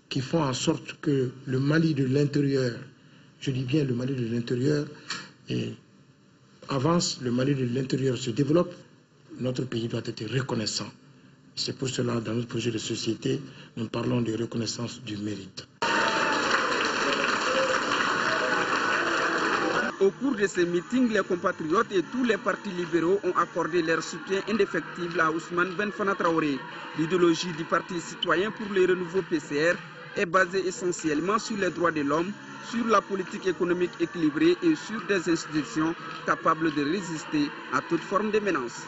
Speaker 20: qui font en sorte que le Mali de l'intérieur, je dis bien le Mali de l'intérieur, avance, le Mali de l'intérieur se développe, notre pays doit être reconnaissant. C'est pour cela, dans notre projet de société, nous parlons de reconnaissance du mérite.
Speaker 19: Au cours de ces meetings, les compatriotes et tous les partis libéraux ont accordé leur soutien indéfectible à Ousmane Benfana Traoré. L'idéologie du Parti citoyen pour le renouveau PCR est basée essentiellement sur les droits de l'homme, sur la politique économique équilibrée et sur des institutions capables de résister à toute forme de menace.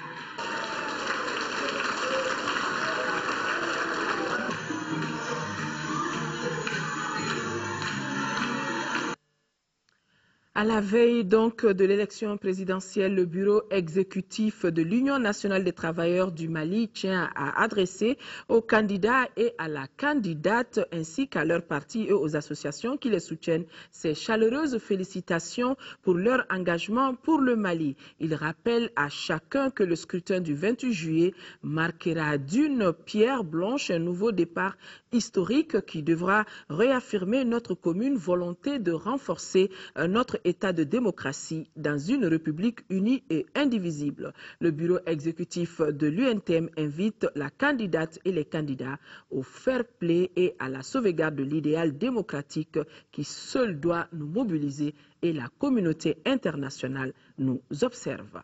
Speaker 1: À la veille donc de l'élection présidentielle, le bureau exécutif de l'Union nationale des travailleurs du Mali tient à adresser aux candidats et à la candidate ainsi qu'à leur parti et aux associations qui les soutiennent ses chaleureuses félicitations pour leur engagement pour le Mali. Il rappelle à chacun que le scrutin du 28 juillet marquera d'une pierre blanche un nouveau départ historique qui devra réaffirmer notre commune volonté de renforcer notre État de démocratie dans une République unie et indivisible. Le bureau exécutif de l'UNTM invite la candidate et les candidats au fair play et à la sauvegarde de l'idéal démocratique qui seul doit nous mobiliser et la communauté internationale nous observe.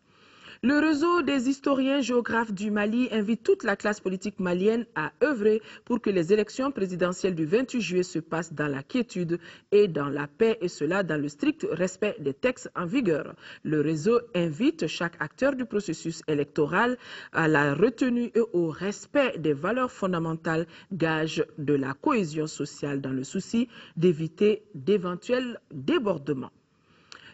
Speaker 1: Le réseau des historiens géographes du Mali invite toute la classe politique malienne à œuvrer pour que les élections présidentielles du 28 juillet se passent dans la quiétude et dans la paix, et cela dans le strict respect des textes en vigueur. Le réseau invite chaque acteur du processus électoral à la retenue et au respect des valeurs fondamentales, gage de la cohésion sociale dans le souci d'éviter d'éventuels débordements.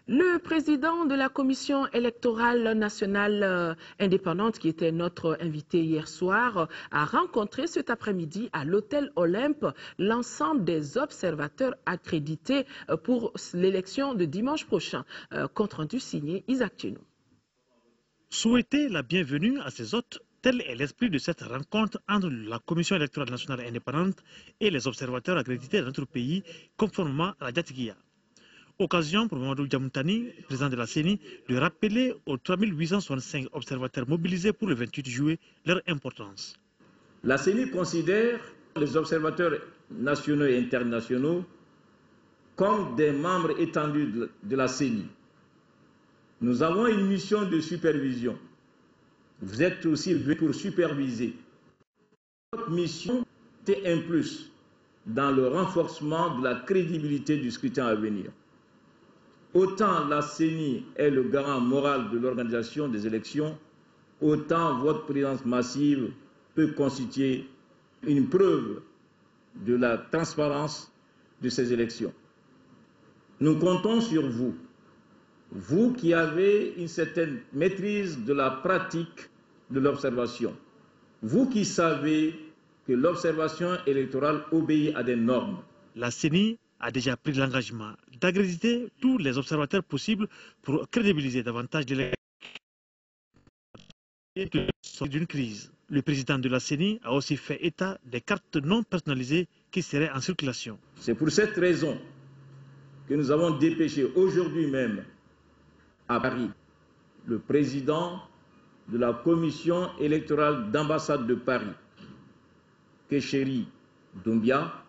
Speaker 1: Le président de la Commission électorale nationale indépendante, qui était notre invité hier soir, a rencontré cet après-midi à l'hôtel Olympe l'ensemble des observateurs accrédités pour l'élection de dimanche prochain. Compte rendu signé Isaac Tchenou.
Speaker 21: Souhaiter la bienvenue à ces hôtes, tel est l'esprit de cette rencontre entre la Commission électorale nationale indépendante et les observateurs accrédités dans notre pays, conformément à la Djatiguia. Occasion pour Mamadou Djamoutani, président de la CENI, de rappeler aux 3865 observateurs mobilisés pour le 28 juillet leur importance.
Speaker 22: La CENI considère les observateurs nationaux et internationaux comme des membres étendus de la CENI. Nous avons une mission de supervision. Vous êtes aussi venus pour superviser. Notre mission est un plus dans le renforcement de la crédibilité du scrutin à venir. Autant la CENI est le garant moral de l'organisation des élections, autant votre présence massive peut constituer une preuve de la transparence de ces élections. Nous comptons sur vous, vous qui avez une certaine maîtrise de la pratique de l'observation, vous qui savez que l'observation électorale obéit à des normes.
Speaker 21: La CENI a déjà pris l'engagement d'accréditer tous les observateurs possibles pour crédibiliser davantage l'élection d'une crise. Le président de la CENI a aussi fait état des cartes non personnalisées qui seraient en circulation.
Speaker 22: C'est pour cette raison que nous avons dépêché aujourd'hui même à Paris le président de la commission électorale d'ambassade de Paris, Kéchéri Doumbia,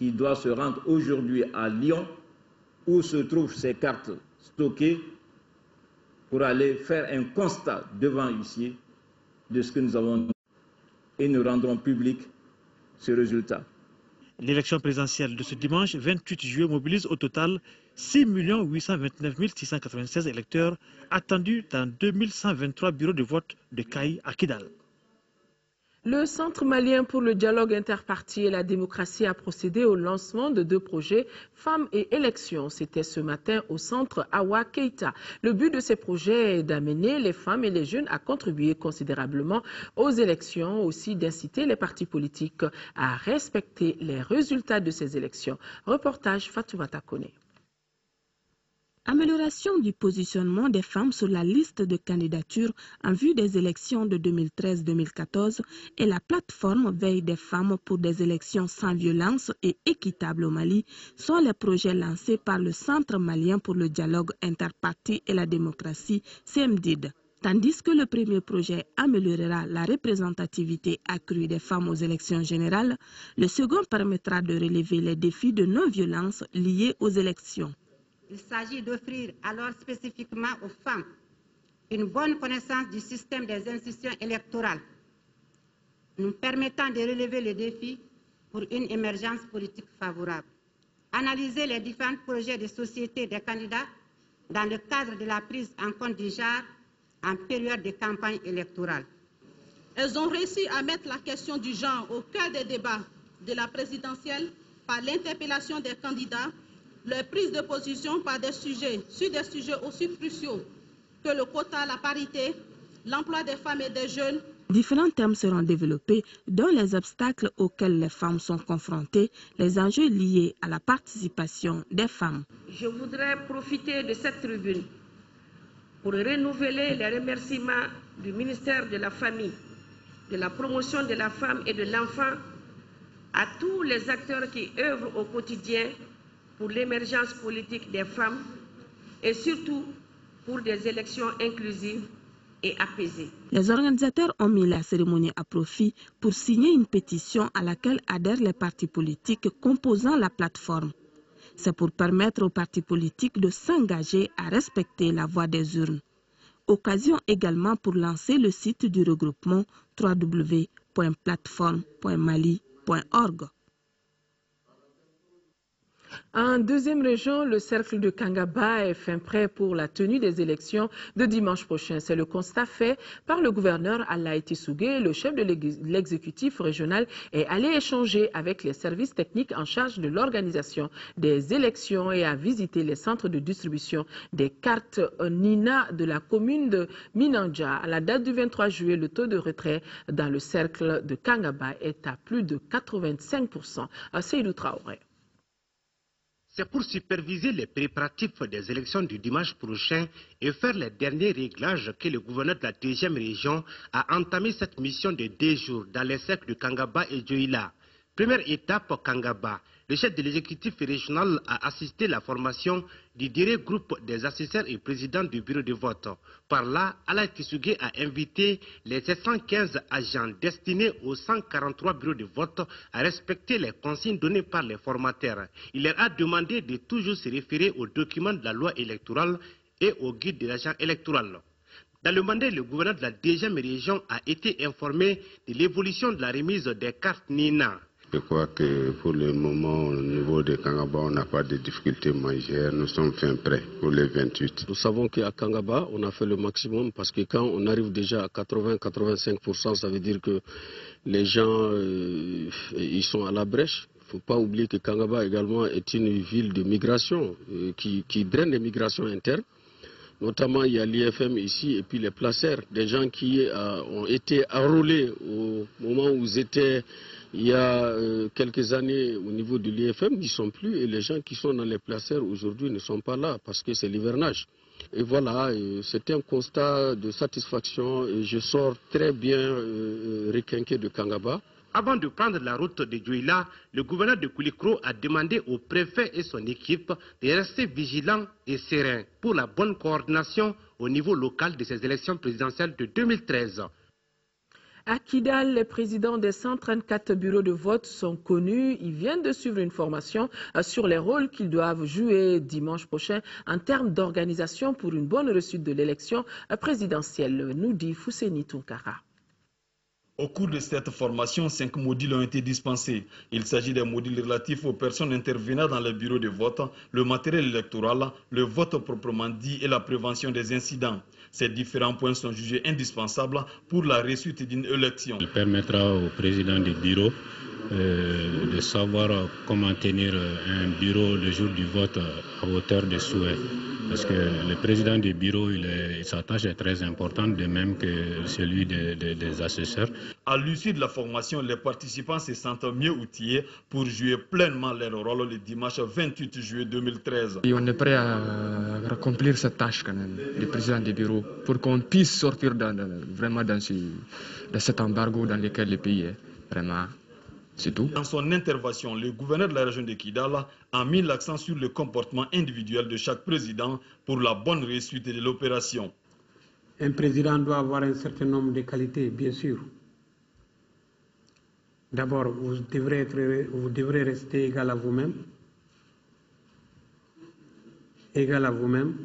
Speaker 22: qui doit se rendre aujourd'hui à Lyon, où se trouvent ces cartes stockées, pour aller faire un constat devant l'huissier de ce que nous avons et nous rendrons public ce résultat.
Speaker 21: L'élection présidentielle de ce dimanche 28 juillet mobilise au total 6 829 696 électeurs attendus dans 2123 bureaux de vote de Kayi à Kidal.
Speaker 1: Le Centre malien pour le dialogue interparti et la démocratie a procédé au lancement de 2 projets Femmes et élections. C'était ce matin au centre Awa Keita. Le but de ces projets est d'amener les femmes et les jeunes à contribuer considérablement aux élections, aussi d'inciter les partis politiques à respecter les résultats de ces élections. Reportage Fatoumata Kone.
Speaker 4: Amélioration du positionnement des femmes sur la liste de candidatures en vue des élections de 2013-2014 et la plateforme Veille des femmes pour des élections sans violence et équitables au Mali sont les projets lancés par le Centre malien pour le dialogue interparti et la démocratie, CMDID. Tandis que le premier projet améliorera la représentativité accrue des femmes aux élections générales, le second permettra de relever les défis de non-violence liés aux élections.
Speaker 6: Il s'agit d'offrir alors spécifiquement aux femmes une bonne connaissance du système des institutions électorales, nous permettant de relever les défis pour une émergence politique favorable. Analyser les différents projets de société des candidats dans le cadre de la prise en compte du genre en période de campagne électorale.
Speaker 14: Elles ont réussi à mettre la question du genre au cœur des débats de la présidentielle par l'interpellation des candidats, leur prise de position par des sujets, sur des sujets aussi cruciaux que le quota, la parité, l'emploi des femmes et des jeunes.
Speaker 4: Différents thèmes seront développés, dont les obstacles auxquels les femmes sont confrontées, les enjeux liés à la participation des femmes.
Speaker 23: Je voudrais profiter de cette tribune pour renouveler les remerciements du ministère de la Famille, de la promotion de la femme et de l'enfant à tous les acteurs qui œuvrent au quotidien pour l'émergence politique des femmes et surtout pour des élections inclusives et apaisées.
Speaker 4: Les organisateurs ont mis la cérémonie à profit pour signer une pétition à laquelle adhèrent les partis politiques composant la plateforme. C'est pour permettre aux partis politiques de s'engager à respecter la voie des urnes. Occasion également pour lancer le site du regroupement www.plateforme.mali.org.
Speaker 1: En deuxième région, le cercle de Kangaba est fin prêt pour la tenue des élections de dimanche prochain. C'est le constat fait par le gouverneur Alaï Tissougué. Le chef de l'exécutif régional est allé échanger avec les services techniques en charge de l'organisation des élections et a visité les centres de distribution des cartes Nina de la commune de Minandja. À la date du 23 juillet, le taux de retrait dans le cercle de Kangaba est à plus de 85%. Seydou Traoré.
Speaker 24: C'est pour superviser les préparatifs des élections du dimanche prochain et faire les derniers réglages que le gouverneur de la 2e région a entamé cette mission de 2 jours dans les cercles de Kangaba et Djoïla. Première étape, Kangaba. Le chef de l'exécutif régional a assisté à la formation du direct groupe des assesseurs et présidents du bureau de vote. Par là, Alaï Tissougué a invité les 715 agents destinés aux 143 bureaux de vote à respecter les consignes données par les formateurs. Il leur a demandé de toujours se référer aux documents de la loi électorale et au guide de l'agent électoral. Dans le mandat, le gouverneur de la 2e région a été informé de l'évolution de la remise des cartes Nina.
Speaker 25: Je crois que pour le moment, au niveau de Kangaba, on n'a pas de difficultés majeures. Nous sommes fin prêts pour les 28.
Speaker 7: Nous savons qu'à Kangaba, on a fait le maximum parce que quand on arrive déjà à 80-85%, ça veut dire que les gens ils sont à la brèche. Il ne faut pas oublier que Kangaba également est une ville de migration qui draine les migrations internes. Notamment, il y a l'IFM ici et puis les placers, des gens qui ont été enrôlés au moment où ils étaient il y a quelques années au niveau de l'IFM, n'y sont plus et les gens qui sont dans les placers aujourd'hui ne sont pas là parce que c'est l'hivernage. Et voilà, c'est un constat de satisfaction et je sors très bien requinqué de Kangaba.
Speaker 24: Avant de prendre la route de Djoïla, le gouverneur de Koulikro a demandé au préfet et son équipe de rester vigilants et sereins pour la bonne coordination au niveau local de ces élections présidentielles de 2013.
Speaker 1: À Kidal, les présidents des 134 bureaux de vote sont connus. Ils viennent de suivre une formation sur les rôles qu'ils doivent jouer dimanche prochain en termes d'organisation pour une bonne réussite de l'élection présidentielle, nous dit Fousseni Tunkara.
Speaker 2: Au cours de cette formation, 5 modules ont été dispensés. Il s'agit des modules relatifs aux personnes intervenant dans les bureaux de vote, le matériel électoral, le vote proprement dit et la prévention des incidents. Ces différents points sont jugés indispensables pour la réussite d'une élection.
Speaker 5: Il permettra au président du bureau de savoir comment tenir un bureau le jour du vote à hauteur de souhait. Parce que le président du bureau, sa tâche est très importante, de même que celui des assesseurs.
Speaker 2: À l'issue de la formation, les participants se sentent mieux outillés pour jouer pleinement leur rôle le dimanche 28 juillet 2013.
Speaker 8: Et on est prêt à accomplir cette tâche quand même, le président du bureau, pour qu'on puisse sortir vraiment de cet embargo dans lequel le pays est. Vraiment. C'est tout.
Speaker 2: Dans son intervention, le gouverneur de la région de Kidal a mis l'accent sur le comportement individuel de chaque président pour la bonne réussite de l'opération.
Speaker 9: Un président doit avoir un certain nombre de qualités, bien sûr. D'abord, vous devrez rester égal à vous-même. Égal à vous-même.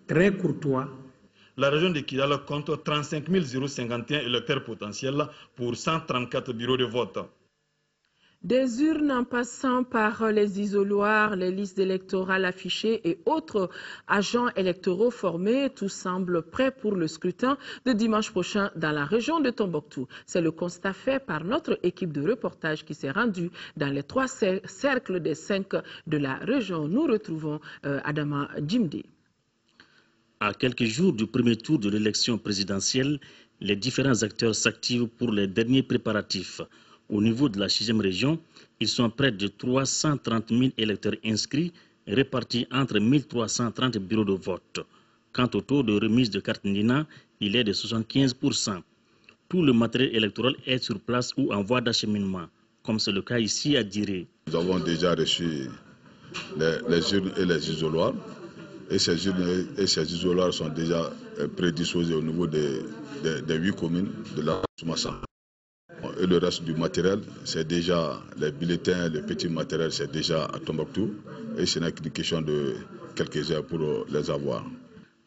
Speaker 9: Très courtois.
Speaker 2: La région de Kidal compte 35 051 électeurs potentiels pour 134 bureaux de vote.
Speaker 1: Des urnes en passant par les isoloirs, les listes électorales affichées et autres agents électoraux formés, tout semble prêt pour le scrutin de dimanche prochain dans la région de Tombouctou. C'est le constat fait par notre équipe de reportage qui s'est rendue dans les 3 cercles des 5 de la région. Nous retrouvons Adama Djimdi.
Speaker 10: À quelques jours du premier tour de l'élection présidentielle, les différents acteurs s'activent pour les derniers préparatifs. Au niveau de la 6e région, ils sont près de 330 000 électeurs inscrits, répartis entre 1330 bureaux de vote. Quant au taux de remise de carte Nina, il est de 75%. Tout le matériel électoral est sur place ou en voie d'acheminement, comme c'est le cas ici à Diré.
Speaker 26: Nous avons déjà reçu les urnes et les isoloirs. Et ces urnes et ces isoloirs sont déjà prédisposés au niveau des 8 communes de la Soumassa. Et le reste du matériel, c'est déjà les bulletins, le petit matériel, c'est déjà à Tombouctou. Et ce n'est qu'une question de quelques heures pour les avoir.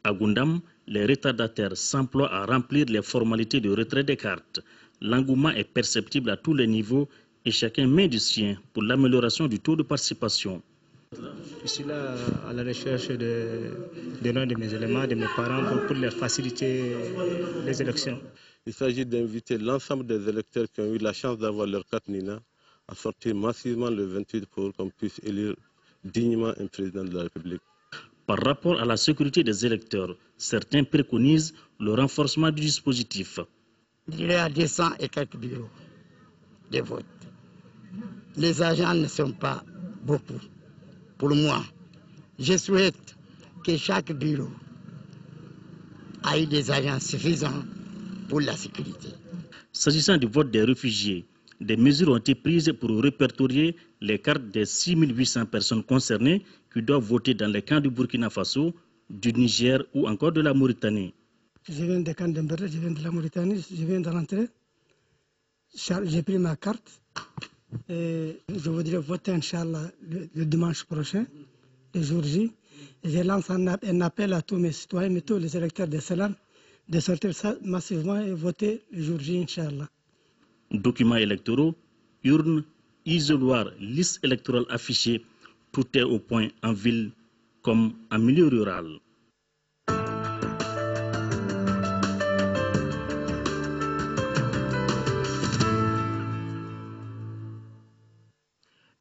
Speaker 10: À Goundam, les retardataires s'emploient à remplir les formalités de retrait des cartes. L'engouement est perceptible à tous les niveaux et chacun met du sien pour l'amélioration du taux de participation.
Speaker 27: Je suis là à la recherche de l'un de mes éléments, de mes parents, pour leur faciliter les élections.
Speaker 28: Il s'agit d'inviter l'ensemble des électeurs qui ont eu la chance d'avoir leur carte Nina à sortir massivement le 28 pour qu'on puisse élire dignement un président de la République.
Speaker 10: Par rapport à la sécurité des électeurs, certains préconisent le renforcement du dispositif.
Speaker 29: Il y a 200 et quelques bureaux de vote. Les agents ne sont pas beaucoup. Pour moi, je souhaite que chaque bureau ait des agents suffisants pour la sécurité.
Speaker 10: S'agissant du vote des réfugiés, des mesures ont été prises pour répertorier les cartes des 6 800 personnes concernées qui doivent voter dans les camps du Burkina Faso, du Niger ou encore de la Mauritanie.
Speaker 29: Je viens des camps d'Emberdé, je viens de la Mauritanie, je viens de rentrer. J'ai pris ma carte. Et je voudrais voter, Inch'Allah, le dimanche prochain, le jour J. Et je lance un appel à tous mes citoyens, tous les électeurs de Salam, de sortir massivement et voter le jour J, Inch'Allah.
Speaker 10: Documents électoraux, urnes, isoloirs, listes électorales affichées, tout est au point en ville comme en milieu rural.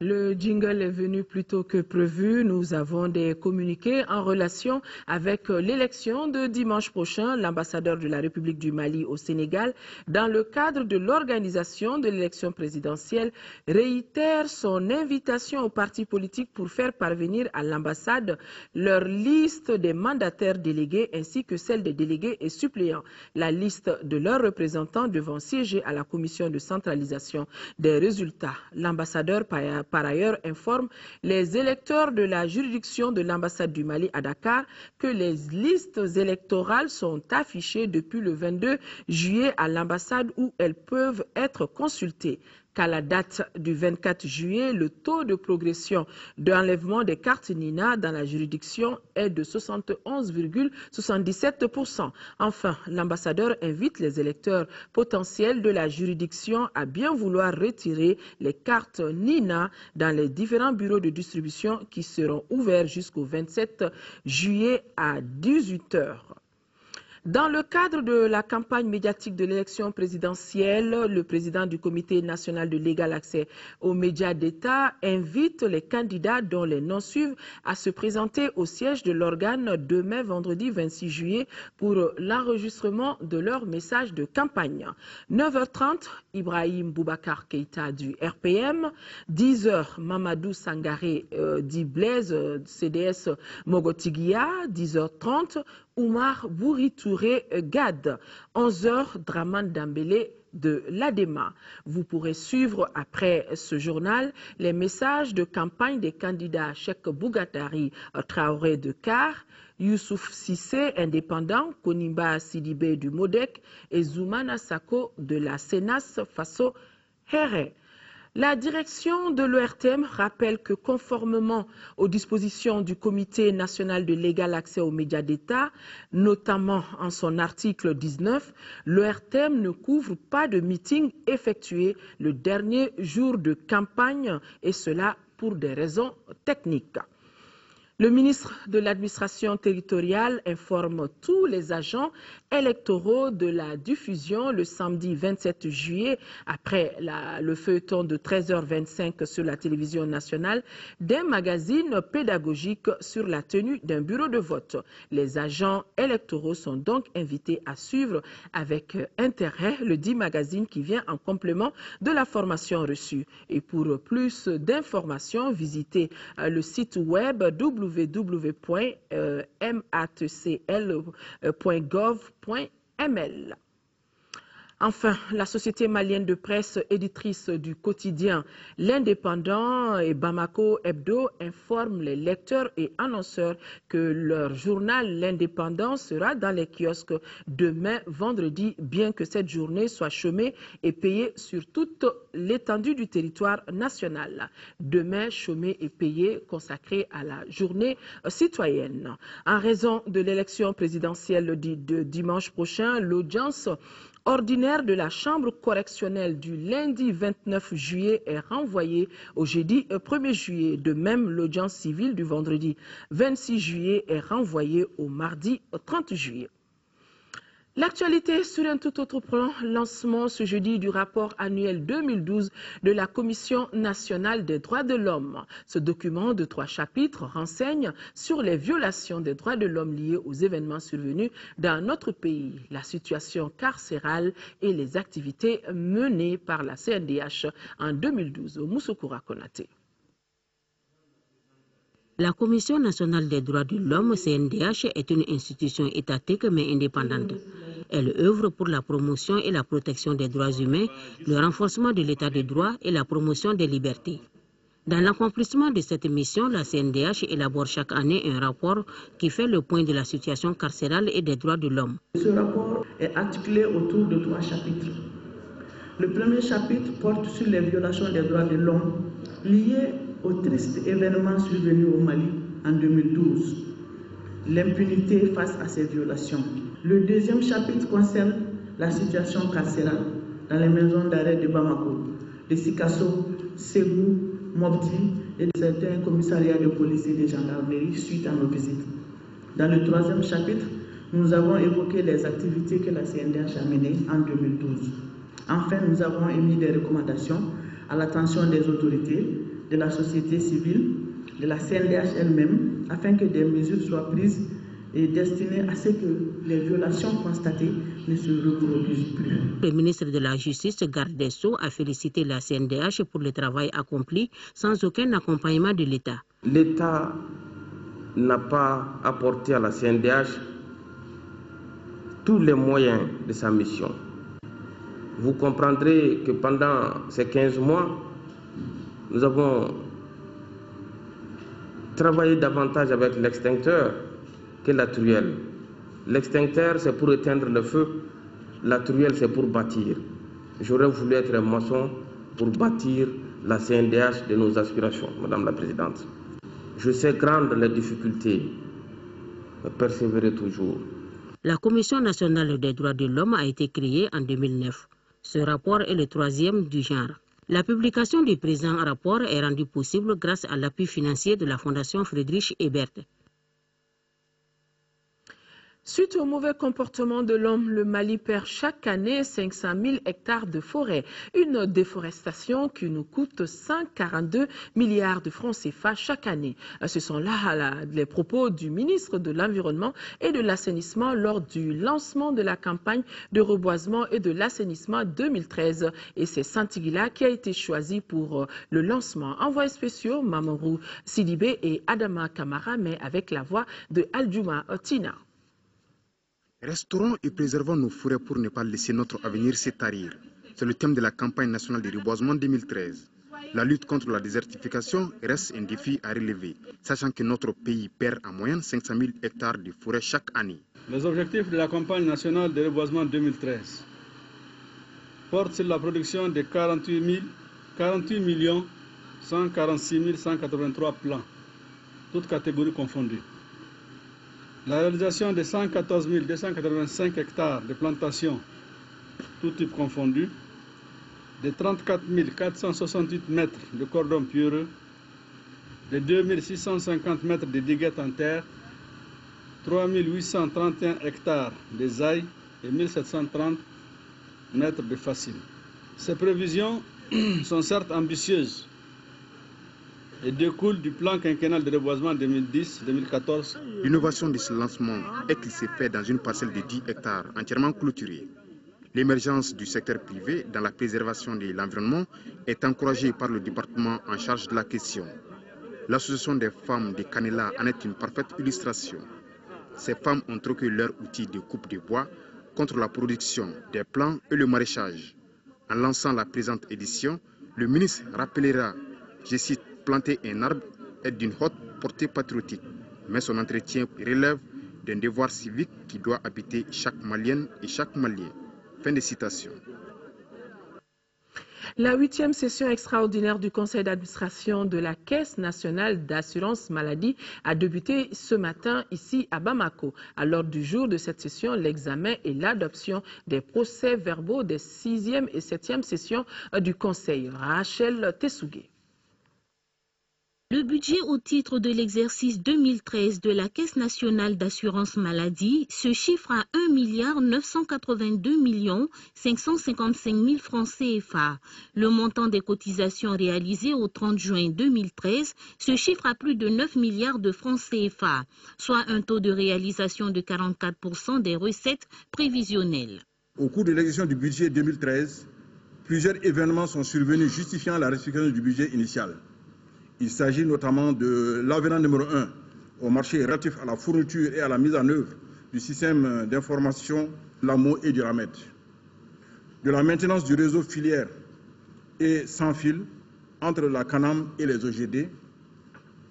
Speaker 1: Le jingle est venu plus tôt que prévu. Nous avons des communiqués en relation avec l'élection de dimanche prochain. L'ambassadeur de la République du Mali au Sénégal, dans le cadre de l'organisation de l'élection présidentielle, réitère son invitation aux partis politiques pour faire parvenir à l'ambassade leur liste des mandataires délégués ainsi que celle des délégués et suppléants. La liste de leurs représentants devant siéger à la commission de centralisation des résultats. L'ambassadeur par ailleurs, informe les électeurs de la juridiction de l'ambassade du Mali à Dakar que les listes électorales sont affichées depuis le 22 juillet à l'ambassade où elles peuvent être consultées. Qu'à la date du 24 juillet, le taux de progression d'enlèvement des cartes Nina dans la juridiction est de 71,77%. Enfin, l'ambassadeur invite les électeurs potentiels de la juridiction à bien vouloir retirer les cartes Nina dans les différents bureaux de distribution qui seront ouverts jusqu'au 27 juillet à 18 h. Dans le cadre de la campagne médiatique de l'élection présidentielle, le président du Comité national de l'égal accès aux médias d'État invite les candidats dont les noms suivent à se présenter au siège de l'organe demain vendredi 26 juillet pour l'enregistrement de leur message de campagne. 9h30, Ibrahim Boubacar Keïta du RPM, 10h, Mamadou Sangaré dit Blaise, CDS Mogotigia, 10h30, Oumar Bouri-Touré Gad, 11h, Draman Dambélé de l'ADEMA. Vous pourrez suivre après ce journal les messages de campagne des candidats Cheikh Bougatari Traoré de Car, Youssouf Sissé, indépendant, Konimba Sidibé du MODEC et Zoumana Sako de la Sénas Faso Héré. La direction de l'ORTM rappelle que conformément aux dispositions du Comité national de l'égal accès aux médias d'État, notamment en son article 19, l'ORTM ne couvre pas de meeting effectué le dernier jour de campagne et cela pour des raisons techniques. Le ministre de l'administration territoriale informe tous les agents électoraux de la diffusion le samedi 27 juillet, après le feuilleton de 13h25 sur la télévision nationale, d'un magazine pédagogique sur la tenue d'un bureau de vote. Les agents électoraux sont donc invités à suivre avec intérêt le dit magazine qui vient en complément de la formation reçue. Et pour plus d'informations, visitez le site web www.matcl.gov.ml. Enfin, la société malienne de presse éditrice du quotidien L'Indépendant et Bamako Hebdo informe les lecteurs et annonceurs que leur journal L'Indépendant sera dans les kiosques demain vendredi, bien que cette journée soit chômée et payée sur toute l'étendue du territoire national. Demain, chômée et payée consacrée à la journée citoyenne. En raison de l'élection présidentielle de dimanche prochain, l'audience ordinaire de la Chambre correctionnelle du lundi 29 juillet est renvoyée au jeudi 1er juillet. De même, l'audience civile du vendredi 26 juillet est renvoyée au mardi 30 juillet. L'actualité sur un tout autre plan, lancement ce jeudi du rapport annuel 2012 de la Commission nationale des droits de l'homme. Ce document de 3 chapitres renseigne sur les violations des droits de l'homme liées aux événements survenus dans notre pays, la situation carcérale et les activités menées par la CNDH en 2012. Moussoukura Konaté.
Speaker 3: La Commission nationale des droits de l'homme, CNDH, est une institution étatique mais indépendante. Elle œuvre pour la promotion et la protection des droits humains, le renforcement de l'état de droit et la promotion des libertés. Dans l'accomplissement de cette mission, la CNDH élabore chaque année un rapport qui fait le point de la situation carcérale et des droits de l'homme.
Speaker 11: Ce rapport est articulé autour de 3 chapitres. Le premier chapitre porte sur les violations des droits de l'homme liées aux tristes événements survenus au Mali en 2012, l'impunité face à ces violations. Le deuxième chapitre concerne la situation carcérale dans les maisons d'arrêt de Bamako, de Sikasso, Ségou, Mopti et de certains commissariats de police et de gendarmerie suite à nos visites. Dans le troisième chapitre, nous avons évoqué les activités que la CNDH a menées en 2012. Enfin, nous avons émis des recommandations à l'attention des autorités, de la société civile, de la CNDH elle-même, afin que des mesures soient prises et destinées à ce que les violations constatées ne se reproduisent plus.
Speaker 3: Le ministre de la Justice, Garde des Sceaux, a félicité la CNDH pour le travail accompli sans aucun accompagnement de l'État.
Speaker 12: L'État n'a pas apporté à la CNDH tous les moyens de sa mission. Vous comprendrez que pendant ces 15 mois, nous avons travaillé davantage avec l'extincteur que la truelle. L'extincteur, c'est pour éteindre le feu, la truelle, c'est pour bâtir. J'aurais voulu être un maçon pour bâtir la CNDH de nos aspirations, Madame la Présidente. Je sais grandes les difficultés, mais persévérer toujours.
Speaker 3: La Commission nationale des droits de l'homme a été créée en 2009. Ce rapport est le 3e du genre. La publication du présent rapport est rendue possible grâce à l'appui financier de la Fondation Friedrich Ebert.
Speaker 1: Suite au mauvais comportement de l'homme, le Mali perd chaque année 500 000 hectares de forêt. Une déforestation qui nous coûte 142 milliards de francs CFA chaque année. Ce sont là les propos du ministre de l'Environnement et de l'Assainissement lors du lancement de la campagne de reboisement et de l'assainissement 2013. Et c'est Santigila qui a été choisi pour le lancement. Envoyés spéciaux, Mamourou Sidibé et Adama Kamara, mais avec la voix de Aldjouma Tina.
Speaker 13: Restaurons et préservons nos forêts pour ne pas laisser notre avenir se tarir. C'est le thème de la campagne nationale de reboisement 2013. La lutte contre la désertification reste un défi à relever, sachant que notre pays perd en moyenne 500 000 hectares de forêt chaque année.
Speaker 15: Les objectifs de la campagne nationale de reboisement 2013 portent sur la production de 48 146 183 plants, toutes catégories confondues. La réalisation de 114 285 hectares de plantations, tous types confondus, de 34 468 mètres de cordons pierreux, de 2 650 mètres de diguettes en terre, 3 831 hectares de zaï et 1 730 mètres de facile. Ces prévisions sont certes ambitieuses et découle du plan quinquennal de reboisement 2010-2014.
Speaker 13: L'innovation de ce lancement est qu'il s'est fait dans une parcelle de 10 hectares entièrement clôturée. L'émergence du secteur privé dans la préservation de l'environnement est encouragée par le département en charge de la question. L'association des femmes de Canela en est une parfaite illustration. Ces femmes ont troqué leurs outils de coupe de bois contre la production des plants et le maraîchage. En lançant la présente édition, le ministre rappellera, je cite, planter un arbre est d'une haute portée patriotique, mais son entretien relève d'un devoir civique qui doit habiter chaque Malienne et chaque Malien. Fin de citation.
Speaker 1: La 8e session extraordinaire du conseil d'administration de la Caisse nationale d'assurance maladie a débuté ce matin ici à Bamako. À l'ordre du jour de cette session, l'examen et l'adoption des procès-verbaux des 6e et 7e sessions du conseil. Rachel Tessougué.
Speaker 16: Le budget au titre de l'exercice 2013 de la Caisse nationale d'assurance maladie se chiffre à 1 982 555 000 francs CFA. Le montant des cotisations réalisées au 30 juin 2013 se chiffre à plus de 9 milliards de francs CFA, soit un taux de réalisation de 44% des recettes prévisionnelles.
Speaker 17: Au cours de l'exécution du budget 2013, plusieurs événements sont survenus justifiant la restriction du budget initial. Il s'agit notamment de l'avenant numéro 1 au marché relatif à la fourniture et à la mise en œuvre du système d'information LAMO et du RAMED, de la maintenance du réseau filière et sans fil entre la CANAM et les OGD,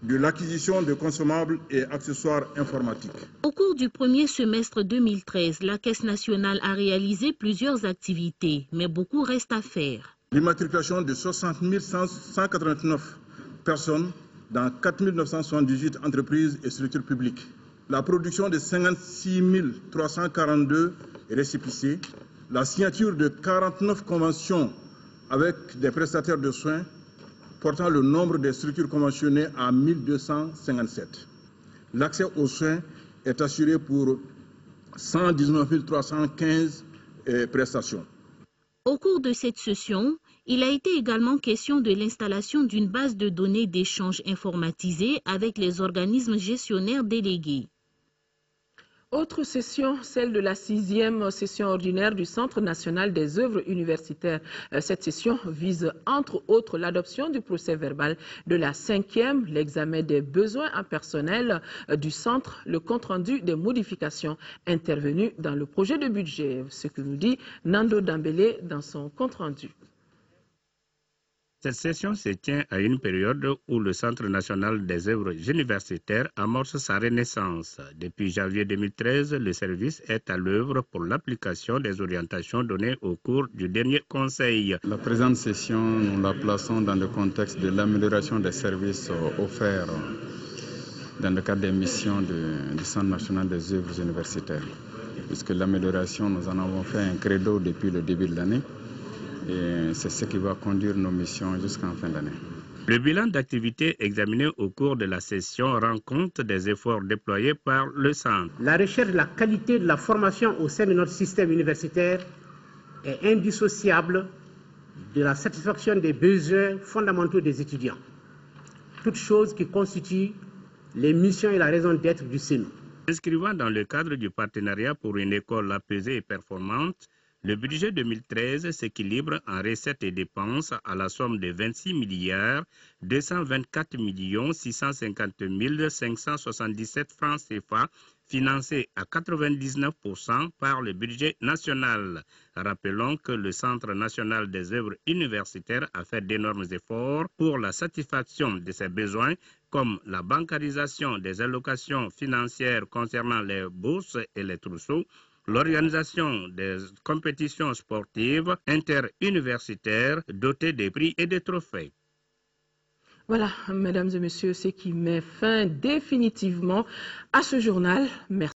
Speaker 17: de l'acquisition de consommables et accessoires informatiques.
Speaker 16: Au cours du premier semestre 2013, la Caisse nationale a réalisé plusieurs activités, mais beaucoup reste à faire.
Speaker 17: L'immatriculation de 60 189 personnes dans 4 978 entreprises et structures publiques. La production de 56 342 récépissés. La signature de 49 conventions avec des prestataires de soins, portant le nombre des structures conventionnées à 1257. L'accès aux soins est assuré pour 119 315 prestations.
Speaker 16: Au cours de cette session, il a été également question de l'installation d'une base de données d'échange informatisée avec les organismes gestionnaires délégués.
Speaker 1: Autre session, celle de la 6e session ordinaire du Centre national des œuvres universitaires. Cette session vise entre autres l'adoption du procès verbal de la 5e, l'examen des besoins en personnel du centre, le compte-rendu des modifications intervenues dans le projet de budget. Ce que nous dit Nando Dambélé dans son compte-rendu.
Speaker 5: Cette session se tient à une période où le Centre national des œuvres universitaires amorce sa renaissance. Depuis janvier 2013, le service est à l'œuvre pour l'application des orientations données au cours du dernier conseil.
Speaker 4: La présente session, nous la plaçons dans le contexte de l'amélioration des services offerts dans le cadre des missions du Centre national des œuvres universitaires. Puisque l'amélioration, nous en avons fait un credo depuis le début de l'année. Et c'est ce qui va conduire nos missions jusqu'en fin d'année.
Speaker 5: Le bilan d'activité examiné au cours de la session rend compte des efforts déployés par le centre.
Speaker 24: La recherche de la qualité de la formation au sein de notre système universitaire est indissociable de la satisfaction des besoins fondamentaux des étudiants. Toutes choses qui constituent les missions et la raison d'être du CNU.
Speaker 5: Inscrivant dans le cadre du partenariat pour une école apaisée et performante, le budget 2013 s'équilibre en recettes et dépenses à la somme de 26 milliards 224 650 577 francs CFA, financés à 99% par le budget national. Rappelons que le Centre national des œuvres universitaires a fait d'énormes efforts pour la satisfaction de ses besoins, comme la bancarisation des allocations financières concernant les bourses et les trousseaux, l'organisation des compétitions sportives interuniversitaires dotées des prix et des trophées.
Speaker 1: Voilà, mesdames et messieurs, ce qui met fin définitivement à ce journal. Merci.